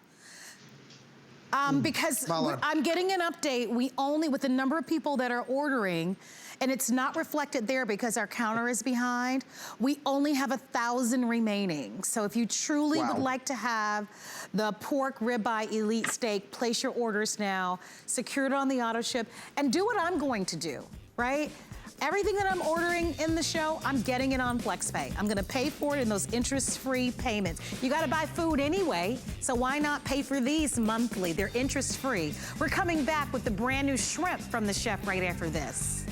Because I'm getting an update. We only, with the number of people that are ordering, and it's not reflected there because our counter is behind, we only have 1,000 remaining. So if you truly would like to have the pork ribeye elite steak, place your orders now, secure it on the auto ship, and do what I'm going to do, right? Everything that I'm ordering in the show, I'm getting it on FlexPay. I'm gonna pay for it in those interest-free payments. You gotta buy food anyway, so why not pay for these monthly? They're interest-free. We're coming back with the brand new shrimp from the chef right after this.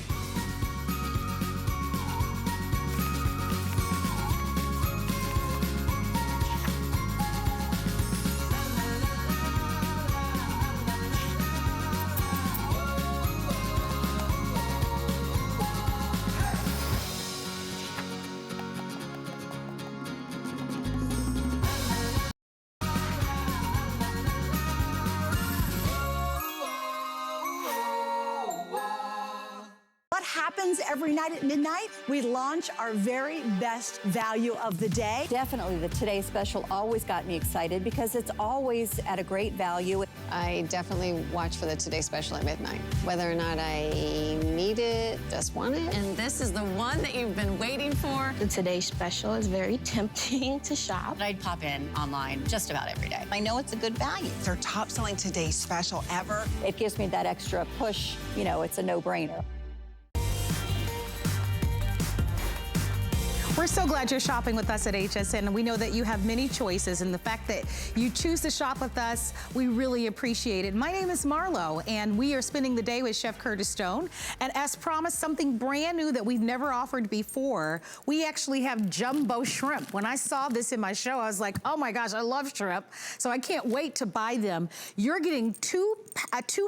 happens every night at midnight? We launch our very best value of the day. Definitely the Today Special always got me excited because it's always at a great value. I definitely watch for the Today Special at midnight. Whether or not I need it, just want it. And this is the one that you've been waiting for. The Today Special is very tempting to shop. I'd pop in online just about every day. I know it's a good value. It's our top selling Today Special ever. It gives me that extra push. You know, it's a no-brainer. We're so glad you're shopping with us at HSN, and we know that you have many choices, and the fact that you choose to shop with us, we really appreciate it. My name is Marlo, and we are spending the day with Chef Curtis Stone, and as promised, something brand new that we've never offered before. We actually have jumbo shrimp. When I saw this in my show, I was like, oh my gosh, I love shrimp, so I can't wait to buy them. You're getting 2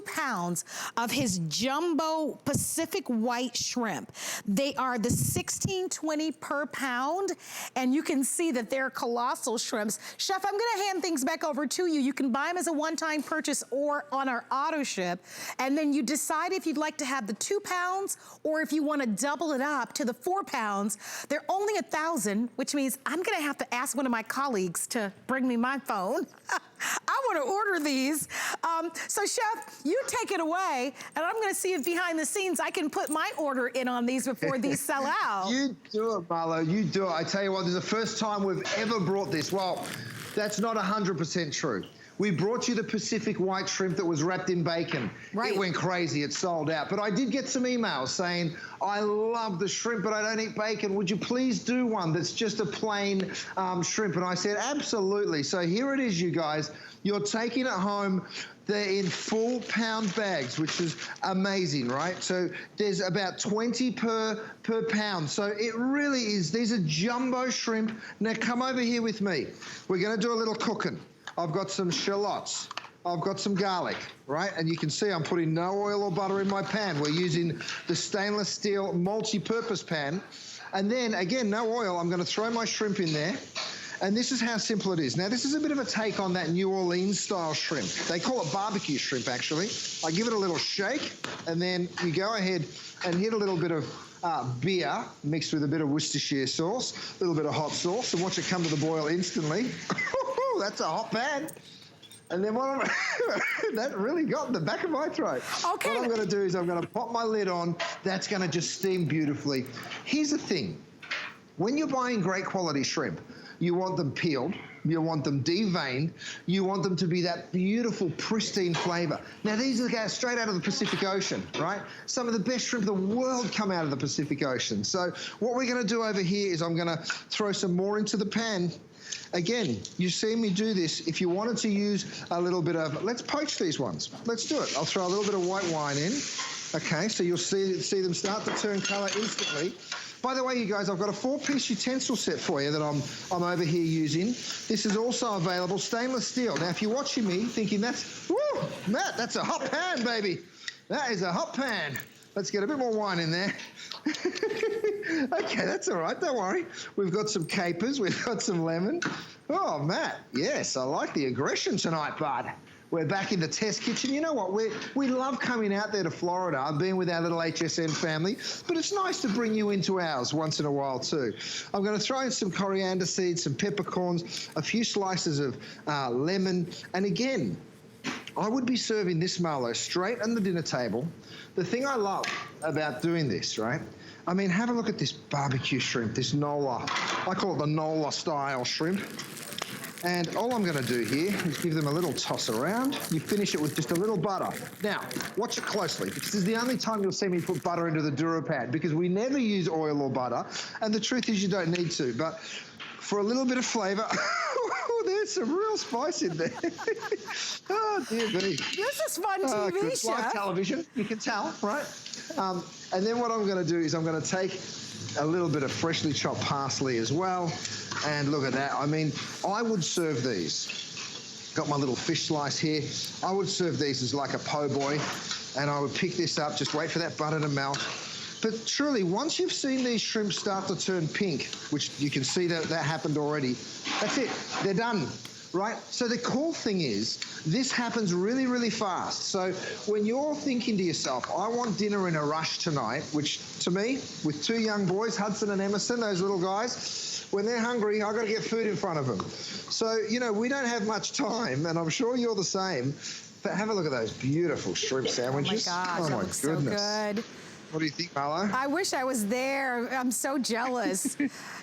pounds of his jumbo Pacific white shrimp. They are the $16.20 per pound, and you can see that they're colossal shrimps. Chef, I'm gonna hand things back over to you. You can buy them as a one-time purchase or on our auto ship, and then you decide if you'd like to have the 2 pounds or if you wanna double it up to the 4 pounds. They're only 1,000, which means I'm gonna have to ask one of my colleagues to bring me my phone. I want to order these. So Chef, you take it away, and I'm going to see if behind the scenes I can put my order in on these before these sell out. You do it, Marlo, you do it. I tell you what, this is the first time we've ever brought this. Well, that's not 100% true. We brought you the Pacific white shrimp that was wrapped in bacon. Right. It went crazy, it sold out. But I did get some emails saying, I love the shrimp, but I don't eat bacon. Would you please do one that's just a plain shrimp? And I said, absolutely. So here it is, you guys. You're taking it home. They're in full pound bags, which is amazing, right? So there's about 20 per pound. So it really is. These are jumbo shrimp. Now come over here with me. We're gonna do a little cooking. I've got some shallots. I've got some garlic, right? And you can see I'm putting no oil or butter in my pan. We're using the stainless steel multi-purpose pan. And then, again, no oil. I'm gonna throw my shrimp in there. And this is how simple it is. Now, this is a bit of a take on that New Orleans style shrimp. They call it barbecue shrimp, actually. I give it a little shake, and then you go ahead and hit a little bit of beer mixed with a bit of Worcestershire sauce, a little bit of hot sauce, and watch it come to the boil instantly. That's a hot pan. And then what that really got in the back of my throat. Okay. What I'm gonna do is I'm gonna pop my lid on. That's gonna just steam beautifully. Here's the thing. When you're buying great quality shrimp, you want them peeled, you want them deveined, you want them to be that beautiful, pristine flavor. Now, these are straight out of the Pacific Ocean, right? Some of the best shrimp in the world come out of the Pacific Ocean. So what we're gonna do over here is I'm gonna throw some more into the pan. Again, you see me do this. If you wanted to use a little bit of, let's poach these ones. Let's do it. I'll throw a little bit of white wine in. Okay, so you'll see them start to turn color instantly. By the way, you guys, I've got a 4-piece utensil set for you that I'm over here using. This is also available, stainless steel. Now, if you're watching me thinking woo, Matt, that's a hot pan, baby. That is a hot pan. Let's get a bit more wine in there. Okay, that's all right, don't worry. We've got some capers, we've got some lemon. Oh, Matt, yes, I like the aggression tonight, bud. We're back in the test kitchen. You know what? We love coming out there to Florida. I've been with our little HSN family, but it's nice to bring you into ours once in a while too. I'm going to throw in some coriander seeds, some peppercorns, a few slices of lemon, and again, I would be serving this Marlo straight on the dinner table. The thing I love about doing this, right? I mean, have a look at this barbecue shrimp, this Nola. I call it the Nola style shrimp. And all I'm going to do here is give them a little toss around. You finish it with just a little butter. Now, watch it closely, because this is the only time you'll see me put butter into the DuraPan, because we never use oil or butter, and the truth is you don't need to. But for a little bit of flavour, there's some real spice in there. Oh, dear me. This is fun TV, Chef. Live television, you can tell, right? And then what I'm going to do is I'm going to take a little bit of freshly chopped parsley as well. And look at that. I mean, I would serve these. Got my little fish slice here. I would serve these as like a po' boy. And I would pick this up, just wait for that butter to melt. But truly, once you've seen these shrimp start to turn pink, which you can see that happened already, that's it. They're done. right? So the cool thing is, this happens really, really fast. So when you're thinking to yourself, I want dinner in a rush tonight, which to me, with 2 young boys, Hudson and Emerson, those little guys, when they're hungry, I've got to get food in front of them. So, you know, we don't have much time, and I'm sure you're the same, but have a look at those beautiful shrimp sandwiches. Oh my gosh, oh my that looks so good. What do you think, Marlo? I wish I was there. I'm so jealous.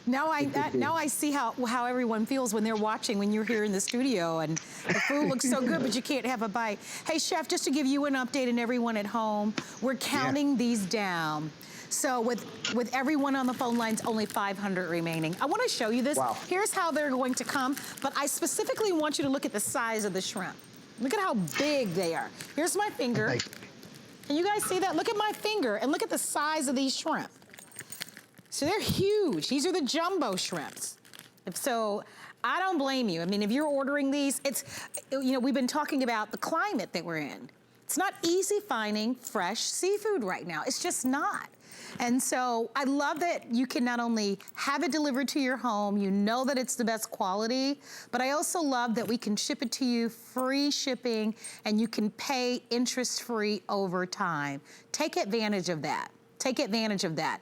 Now I see how everyone feels when they're watching, when you're here in the studio, and the food looks so good, but you can't have a bite. Hey, Chef, just to give you an update and everyone at home, we're counting these down. So with everyone on the phone lines, only 500 remaining. I want to show you this. Wow. Here's how they're going to come, but I specifically want you to look at the size of the shrimp. Look at how big they are. Here's my finger. Can you guys see that? Look at my finger and look at the size of these shrimp. So they're huge. These are the jumbo shrimps. So I don't blame you. I mean, if you're ordering these, it's, you know, we've been talking about the climate that we're in. It's not easy finding fresh seafood right now. It's just not. And so I love that you can not only have it delivered to your home, you know that it's the best quality, but I also love that we can ship it to you free shipping and you can pay interest-free over time. Take advantage of that. Take advantage of that.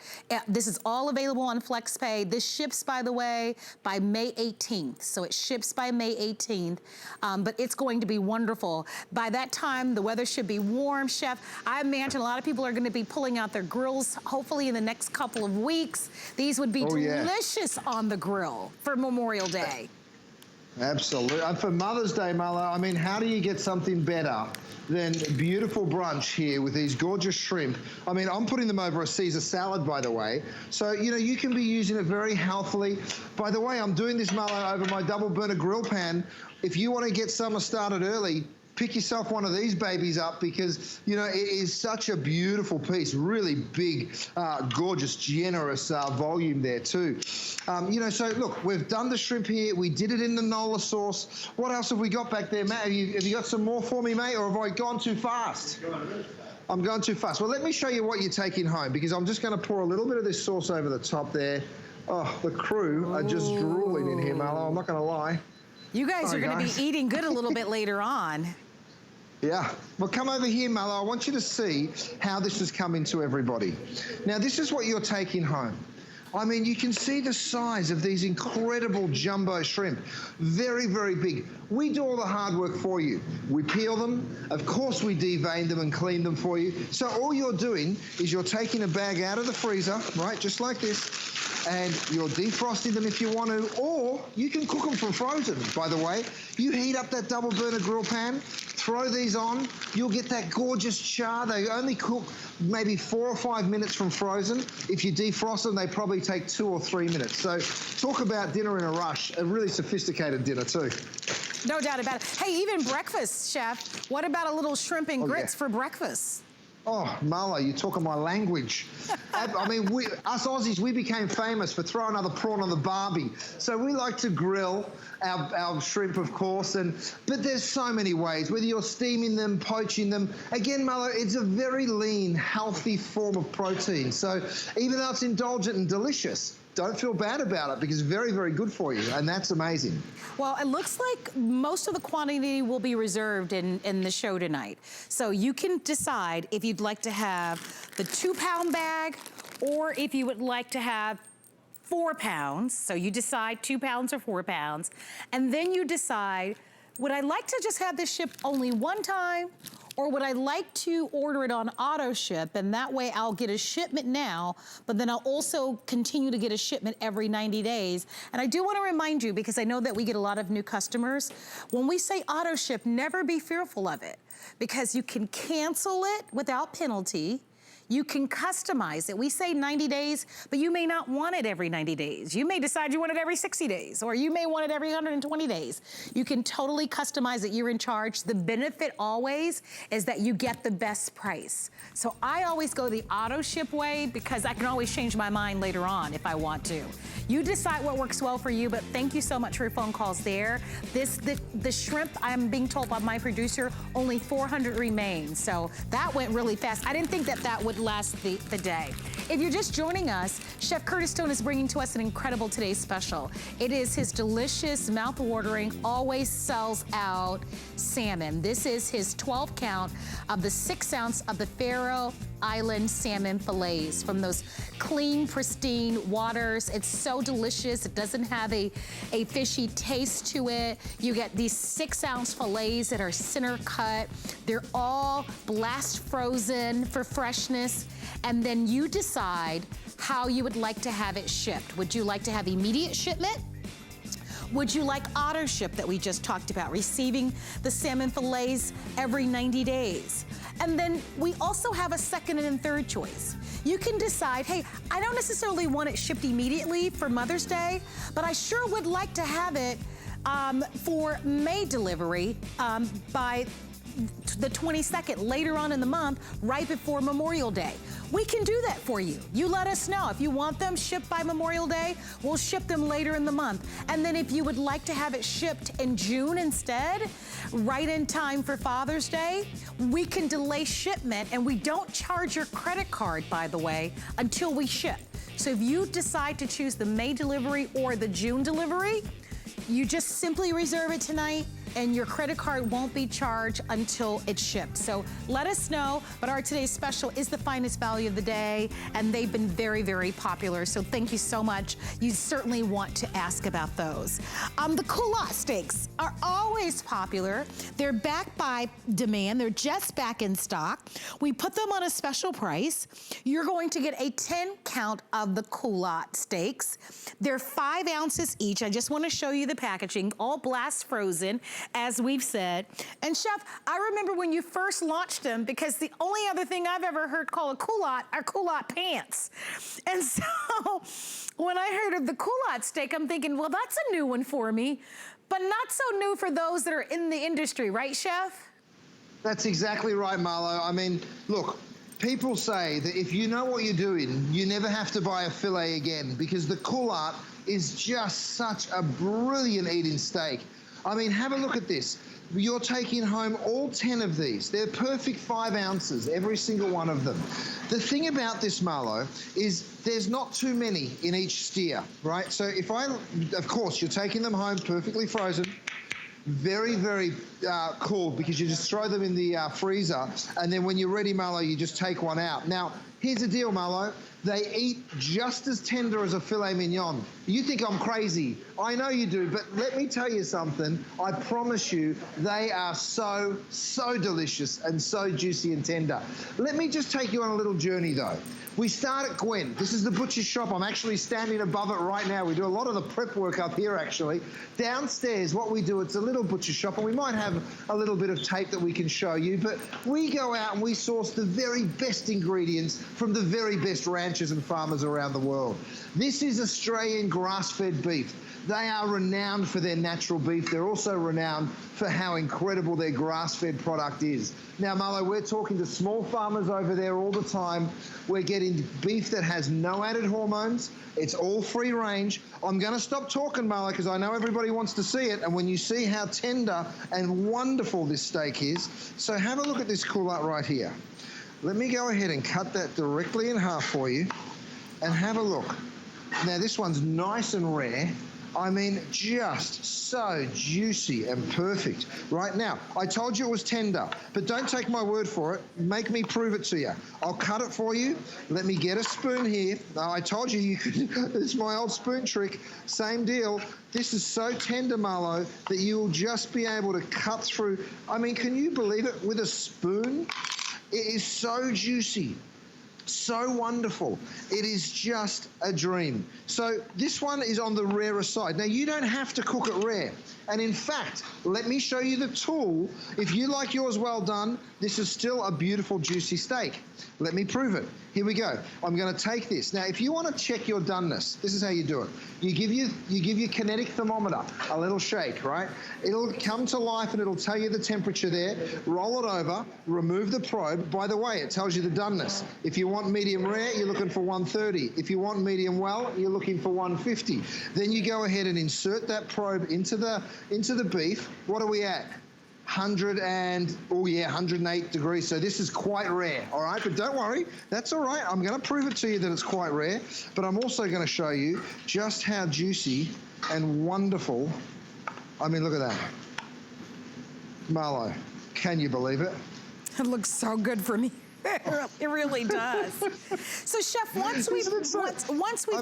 This is all available on FlexPay. This ships, by the way, by May 18th. So it ships by May 18th, but it's going to be wonderful. By that time, the weather should be warm, Chef. I imagine a lot of people are gonna be pulling out their grills, hopefully in the next couple of weeks. These would be delicious on the grill for Memorial Day. Absolutely. And for Mother's Day, Marlo, I mean, how do you get something better than beautiful brunch here with these gorgeous shrimp? I mean, I'm putting them over a Caesar salad, by the way. So, you know, you can be using it very healthily. By the way, I'm doing this, Marlo, over my double burner grill pan. If you want to get summer started early, pick yourself one of these babies up because, you know, it is such a beautiful piece, really big, gorgeous, generous volume there too. You know, so look, we've done the shrimp here. We did it in the Nola sauce. What else have we got back there, Matt? Have you got some more for me, mate, or have I gone too fast? I'm going too fast. Well, let me show you what you're taking home because I'm just going to pour a little bit of this sauce over the top there. Oh, the crew are just drooling in here, Marlo. I'm not going to lie. You guys are going to be eating good a little bit later on. Yeah. Well, come over here, Marlo. I want you to see how this has come into everybody. Now, this is what you're taking home. I mean, you can see the size of these incredible jumbo shrimp. Very, very big. We do all the hard work for you. We peel them. Of course, we devein them and clean them for you. So all you're doing is you're taking a bag out of the freezer, right, just like this, and you're defrosting them if you want to, or you can cook them from frozen, by the way. You heat up that double burner grill pan, throw these on, you'll get that gorgeous char. They only cook maybe 4 or 5 minutes from frozen. If you defrost them, they probably take 2 or 3 minutes. So talk about dinner in a rush, a really sophisticated dinner too. No doubt about it. Hey, even breakfast, Chef. What about a little shrimp and grits for breakfast? Oh, Marlo, you're talking my language. I mean, us Aussies, we became famous for throwing another prawn on the barbie. So we like to grill our shrimp, of course, but there's so many ways, whether you're steaming them, poaching them. Again, Marlo, it's a very lean, healthy form of protein. So even though it's indulgent and delicious, don't feel bad about it because it's very, very good for you, and that's amazing. Well, it looks like most of the quantity will be reserved in the show tonight. So you can decide if you'd like to have the 2-pound bag or if you would like to have 4 pounds. So you decide 2 pounds or 4 pounds, and then you decide, would I like to just have this shipped only one time, or would I like to order it on auto ship, and that way I'll get a shipment now, but then I'll also continue to get a shipment every 90 days. And I do want to remind you, because I know that we get a lot of new customers, when we say auto ship, never be fearful of it, because you can cancel it without penalty. You can customize it. We say 90 days, but you may not want it every 90 days. You may decide you want it every 60 days, or you may want it every 120 days. You can totally customize it. You're in charge. The benefit always is that you get the best price. So I always go the auto ship way because I can always change my mind later on if I want to. You decide what works well for you, but thank you so much for your phone calls there. The shrimp, I'm being told by my producer, only 400 remain. So that went really fast. I didn't think that would last the day. If you're just joining us, Chef Curtis Stone is bringing to us an incredible today's special. It is his delicious, mouth-watering, always sells out salmon. This is his 12 count of the 6 ounce of the Faroe Island salmon fillets from those clean, pristine waters. It's so delicious. It doesn't have a fishy taste to it. You get these 6 ounce fillets that are center cut. They're all blast frozen for freshness. And then you decide how you would like to have it shipped. Would you like to have immediate shipment? Would you like auto ship that we just talked about, receiving the salmon fillets every 90 days? And then we also have a second and third choice. You can decide, hey, I don't necessarily want it shipped immediately for Mother's Day, but I sure would like to have it for May delivery by the 22nd, later on in the month, right before Memorial Day. We can do that for you. You let us know. If you want them shipped by Memorial Day, we'll ship them later in the month. And then if you would like to have it shipped in June instead, right in time for Father's Day, we can delay shipment, and we don't charge your credit card, by the way, until we ship. So if you decide to choose the May delivery or the June delivery, you just simply reserve it tonight, and your credit card won't be charged until it's shipped. So let us know, but our today's special is the finest value of the day, and they've been very, very popular, so thank you so much. You certainly want to ask about those. The culotte steaks are always popular. They're back by demand. They're just back in stock. We put them on a special price. You're going to get a 10 count of the culotte steaks. They're 5 ounces each. I just want to show you the packaging, all blast frozen, as we've said. And Chef, I remember when you first launched them, because the only other thing I've ever heard called a culotte are culotte pants. And so when I heard of the culotte steak, I'm thinking, well, that's a new one for me, but not so new for those that are in the industry, right, Chef? That's exactly right, Marlo. I mean, look, people say that if you know what you're doing, you never have to buy a filet again, because the culotte is just such a brilliant eating steak. I mean, have a look at this. You're taking home all 10 of these. They're perfect 5 ounces, every single one of them. The thing about this, Marlo, is there's not too many in each steer, right? So of course, you're taking them home perfectly frozen, very, very cool, because you just throw them in the freezer, and then when you're ready, Marlo, you just take one out. Now, here's the deal, Marlo. They eat just as tender as a filet mignon. You think I'm crazy. I know you do, but let me tell you something. I promise you, they are so, so delicious and so juicy and tender. Let me just take you on a little journey, though. We start at Gwen. This is the butcher's shop. I'm actually standing above it right now. We do a lot of the prep work up here, actually. Downstairs, what we do, it's a little butcher's shop, and we might have a little bit of tape that we can show you, but we go out and we source the very best ingredients from the very best ranchers and farmers around the world. This is Australian grass-fed beef. They are renowned for their natural beef. They're also renowned for how incredible their grass-fed product is. Now, Marlo, we're talking to small farmers over there all the time. We're getting beef that has no added hormones. It's all free range. I'm going to stop talking, Marlo, because I know everybody wants to see it. And when you see how tender and wonderful this steak is, so have a look at this culotte right here. Let me go ahead and cut that directly in half for you, and have a look. Now, this one's nice and rare. I mean, just so juicy and perfect. Right now, I told you it was tender, but don't take my word for it. Make me prove it to you. I'll cut it for you. Let me get a spoon here. I told you could. It's my old spoon trick. Same deal. This is so tender, Marlo, that you will just be able to cut through. I mean, can you believe it? With a spoon, it is so juicy. So wonderful. It is just a dream. So this one is on the rarer side. Now, you don't have to cook it rare. And in fact, let me show you the tool. If you like yours well done, this is still a beautiful, juicy steak. Let me prove it. Here we go. I'm going to take this. Now, if you want to check your doneness, this is how you do it. You give your kinetic thermometer a little shake, right? It'll come to life and it'll tell you the temperature there. Roll it over, remove the probe. By the way, it tells you the doneness. If you want medium rare, you're looking for 130. If you want medium well, you're looking for 150. Then you go ahead and insert that probe into the beef. What are we at? 108 degrees. So this is quite rare, all right? But don't worry, that's all right. I'm going to prove it to you that it's quite rare, but I'm also going to show you just how juicy and wonderful. I mean, look at that. Marlo, can you believe it? It looks so good for me. It really does. So, Chef, once we've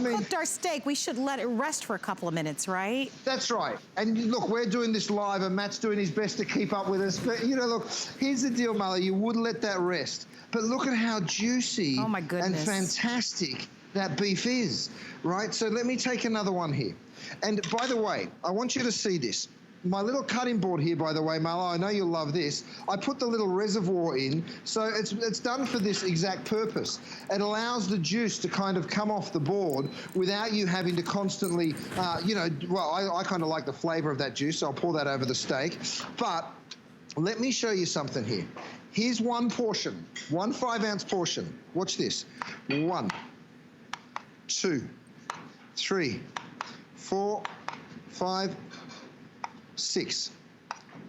cooked our steak, we should let it rest for a couple of minutes, right? That's right. And look, we're doing this live, and Matt's doing his best to keep up with us. But, you know, look, here's the deal, Marlo. You wouldn't let that rest. But look at how juicy and fantastic that beef is, right? So let me take another one here. And by the way, I want you to see this. My little cutting board here, by the way, Marlo, I know you'll love this. I put the little reservoir in, so it's done for this exact purpose. It allows the juice to kind of come off the board without you having to constantly, you know, well, I kind of like the flavor of that juice, so I'll pour that over the steak. But let me show you something here. Here's one portion, one 5-ounce portion. Watch this. 1, 2, 3, 4, 5, 6,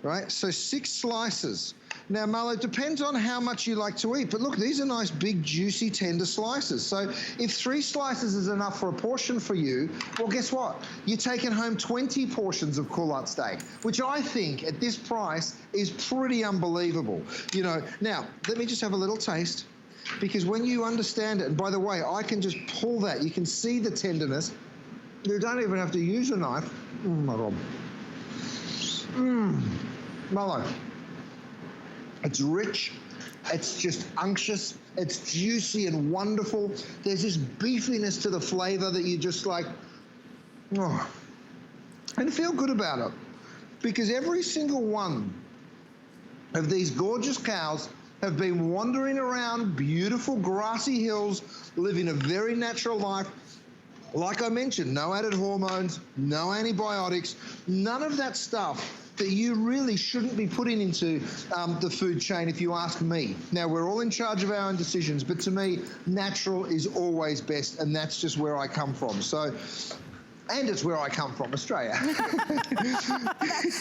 right? So 6 slices. Now, Marlo, it depends on how much you like to eat, but look, these are nice, big, juicy, tender slices. So if 3 slices is enough for a portion for you, well, guess what? You're taking home 20 portions of culotte steak, which I think at this price is pretty unbelievable. You know, now, let me just have a little taste, because when you understand it, and by the way, I can just pull that. You can see the tenderness. You don't even have to use a knife. Oh, my God. Marlo, it's rich, it's just unctuous, it's juicy and wonderful. There's this beefiness to the flavor that you just like, oh, and feel good about it. Because every single one of these gorgeous cows have been wandering around beautiful grassy hills, living a very natural life. Like I mentioned, no added hormones, no antibiotics, none of that stuff that you really shouldn't be putting into the food chain, if you ask me. Now, we're all in charge of our own decisions, but to me, natural is always best, and that's just where I come from. So, and it's where I come from, Australia.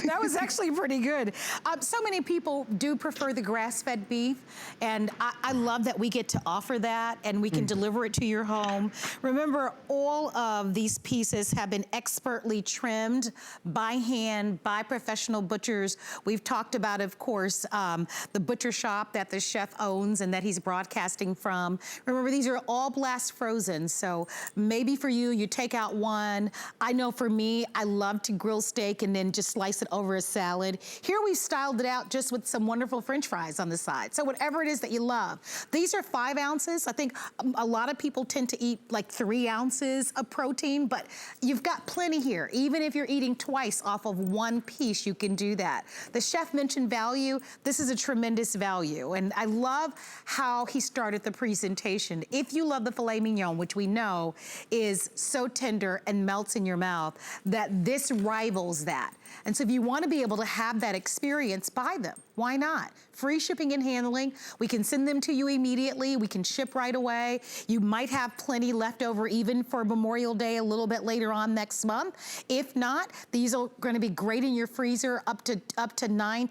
That was actually pretty good. So many people do prefer the grass-fed beef, and I love that we get to offer that, and we can deliver it to your home. Remember, all of these pieces have been expertly trimmed by hand, by professional butchers. We've talked about, of course, the butcher shop that the chef owns and that he's broadcasting from. Remember, these are all blast frozen, so maybe for you, you take out one. I know for me, I love to grill steak and then just slice it over a salad. Here we've styled it out just with some wonderful French fries on the side. So whatever it is that you love. These are 5 ounces. I think a lot of people tend to eat like 3 ounces of protein, but you've got plenty here. Even if you're eating twice off of 1 piece, you can do that. The chef mentioned value. This is a tremendous value. And I love how he started the presentation. If you love the filet mignon, which we know is so tender and melts in your mouth, that this rivals that. And so if you want to be able to have that experience, buy them. Why not? Free shipping and handling. We can send them to you immediately. We can ship right away. You might have plenty left over even for Memorial Day a little bit later on next month. If not, these are going to be great in your freezer up to 9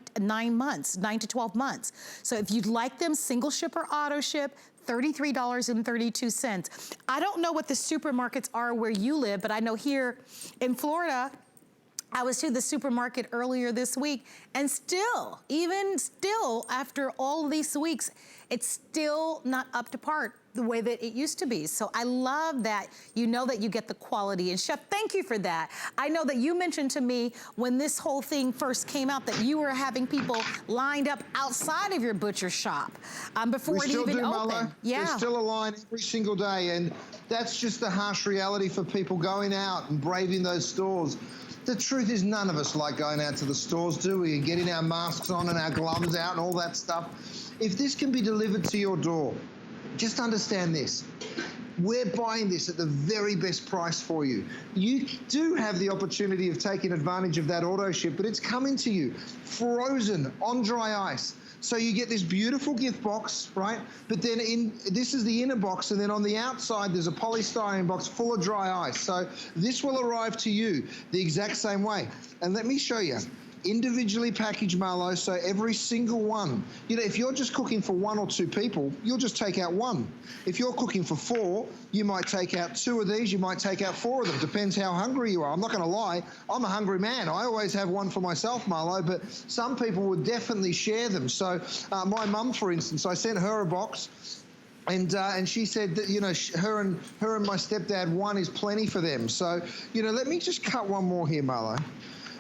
months, 9 to 12 months. So if you'd like them, single ship or auto ship, $33.32. I don't know what the supermarkets are where you live, but I know here in Florida, I was to the supermarket earlier this week, and still, even still, after all of these weeks, it's still not up to par the way that it used to be. So I love that you know that you get the quality. And Chef, thank you for that. I know that you mentioned to me when this whole thing first came out that you were having people lined up outside of your butcher shop before it even opened. Yeah. There's still a line every single day, and that's just the harsh reality for people going out and braving those stores. The truth is none of us like going out to the stores, do we? And getting our masks on and our gloves out and all that stuff. If this can be delivered to your door, just understand this. We're buying this at the very best price for you. You do have the opportunity of taking advantage of that auto ship, but it's coming to you frozen on dry ice. So you get this beautiful gift box, right? But then this is the inner box, and then on the outside, there's a polystyrene box full of dry ice. So this will arrive to you the exact same way. And let me show you. individually packaged mallow, so every single one. You know, if you're just cooking for 1 or 2 people, you'll just take out 1. If you're cooking for 4, you might take out 2 of these, you might take out 4 of them. Depends how hungry you are. I'm not going to lie, I'm a hungry man. I always have 1 for myself, Marlo, but some people would definitely share them. So my mum, for instance, I sent her a box. And she said that, you know, her and my stepdad, 1 is plenty for them. So, you know, let me just cut one more here, Marlo.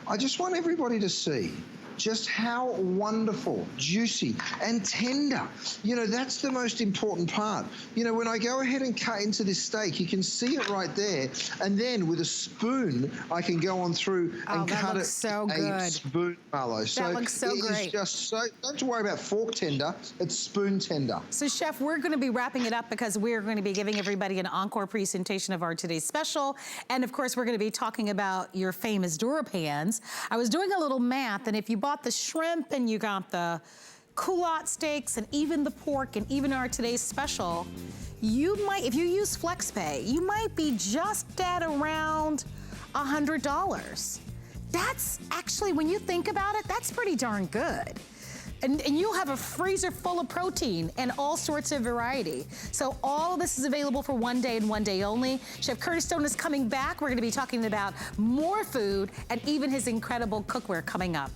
I just want everybody to see just how wonderful, juicy, and tender. You know, that's the most important part. You know, when I go ahead and cut into this steak, you can see it right there. And then with a spoon, I can go on through and cut it so a good. spoon, Marlo. That looks so great. It's just so, don't have to worry about fork tender, it's spoon tender. So Chef, we're gonna be wrapping it up because we're gonna be giving everybody an encore presentation of our today's special. And of course, we're gonna be talking about your famous DuraPans. I was doing a little math, and if you bought the shrimp and you got the culotte steaks and even the pork and even our today's special, you might, if you use FlexPay, you might be just at around $100. That's actually, when you think about it, that's pretty darn good. And you'll have a freezer full of protein and all sorts of variety. So all of this is available for 1 day and 1 day only. Chef Curtis Stone is coming back. We're gonna be talking about more food and even his incredible cookware coming up.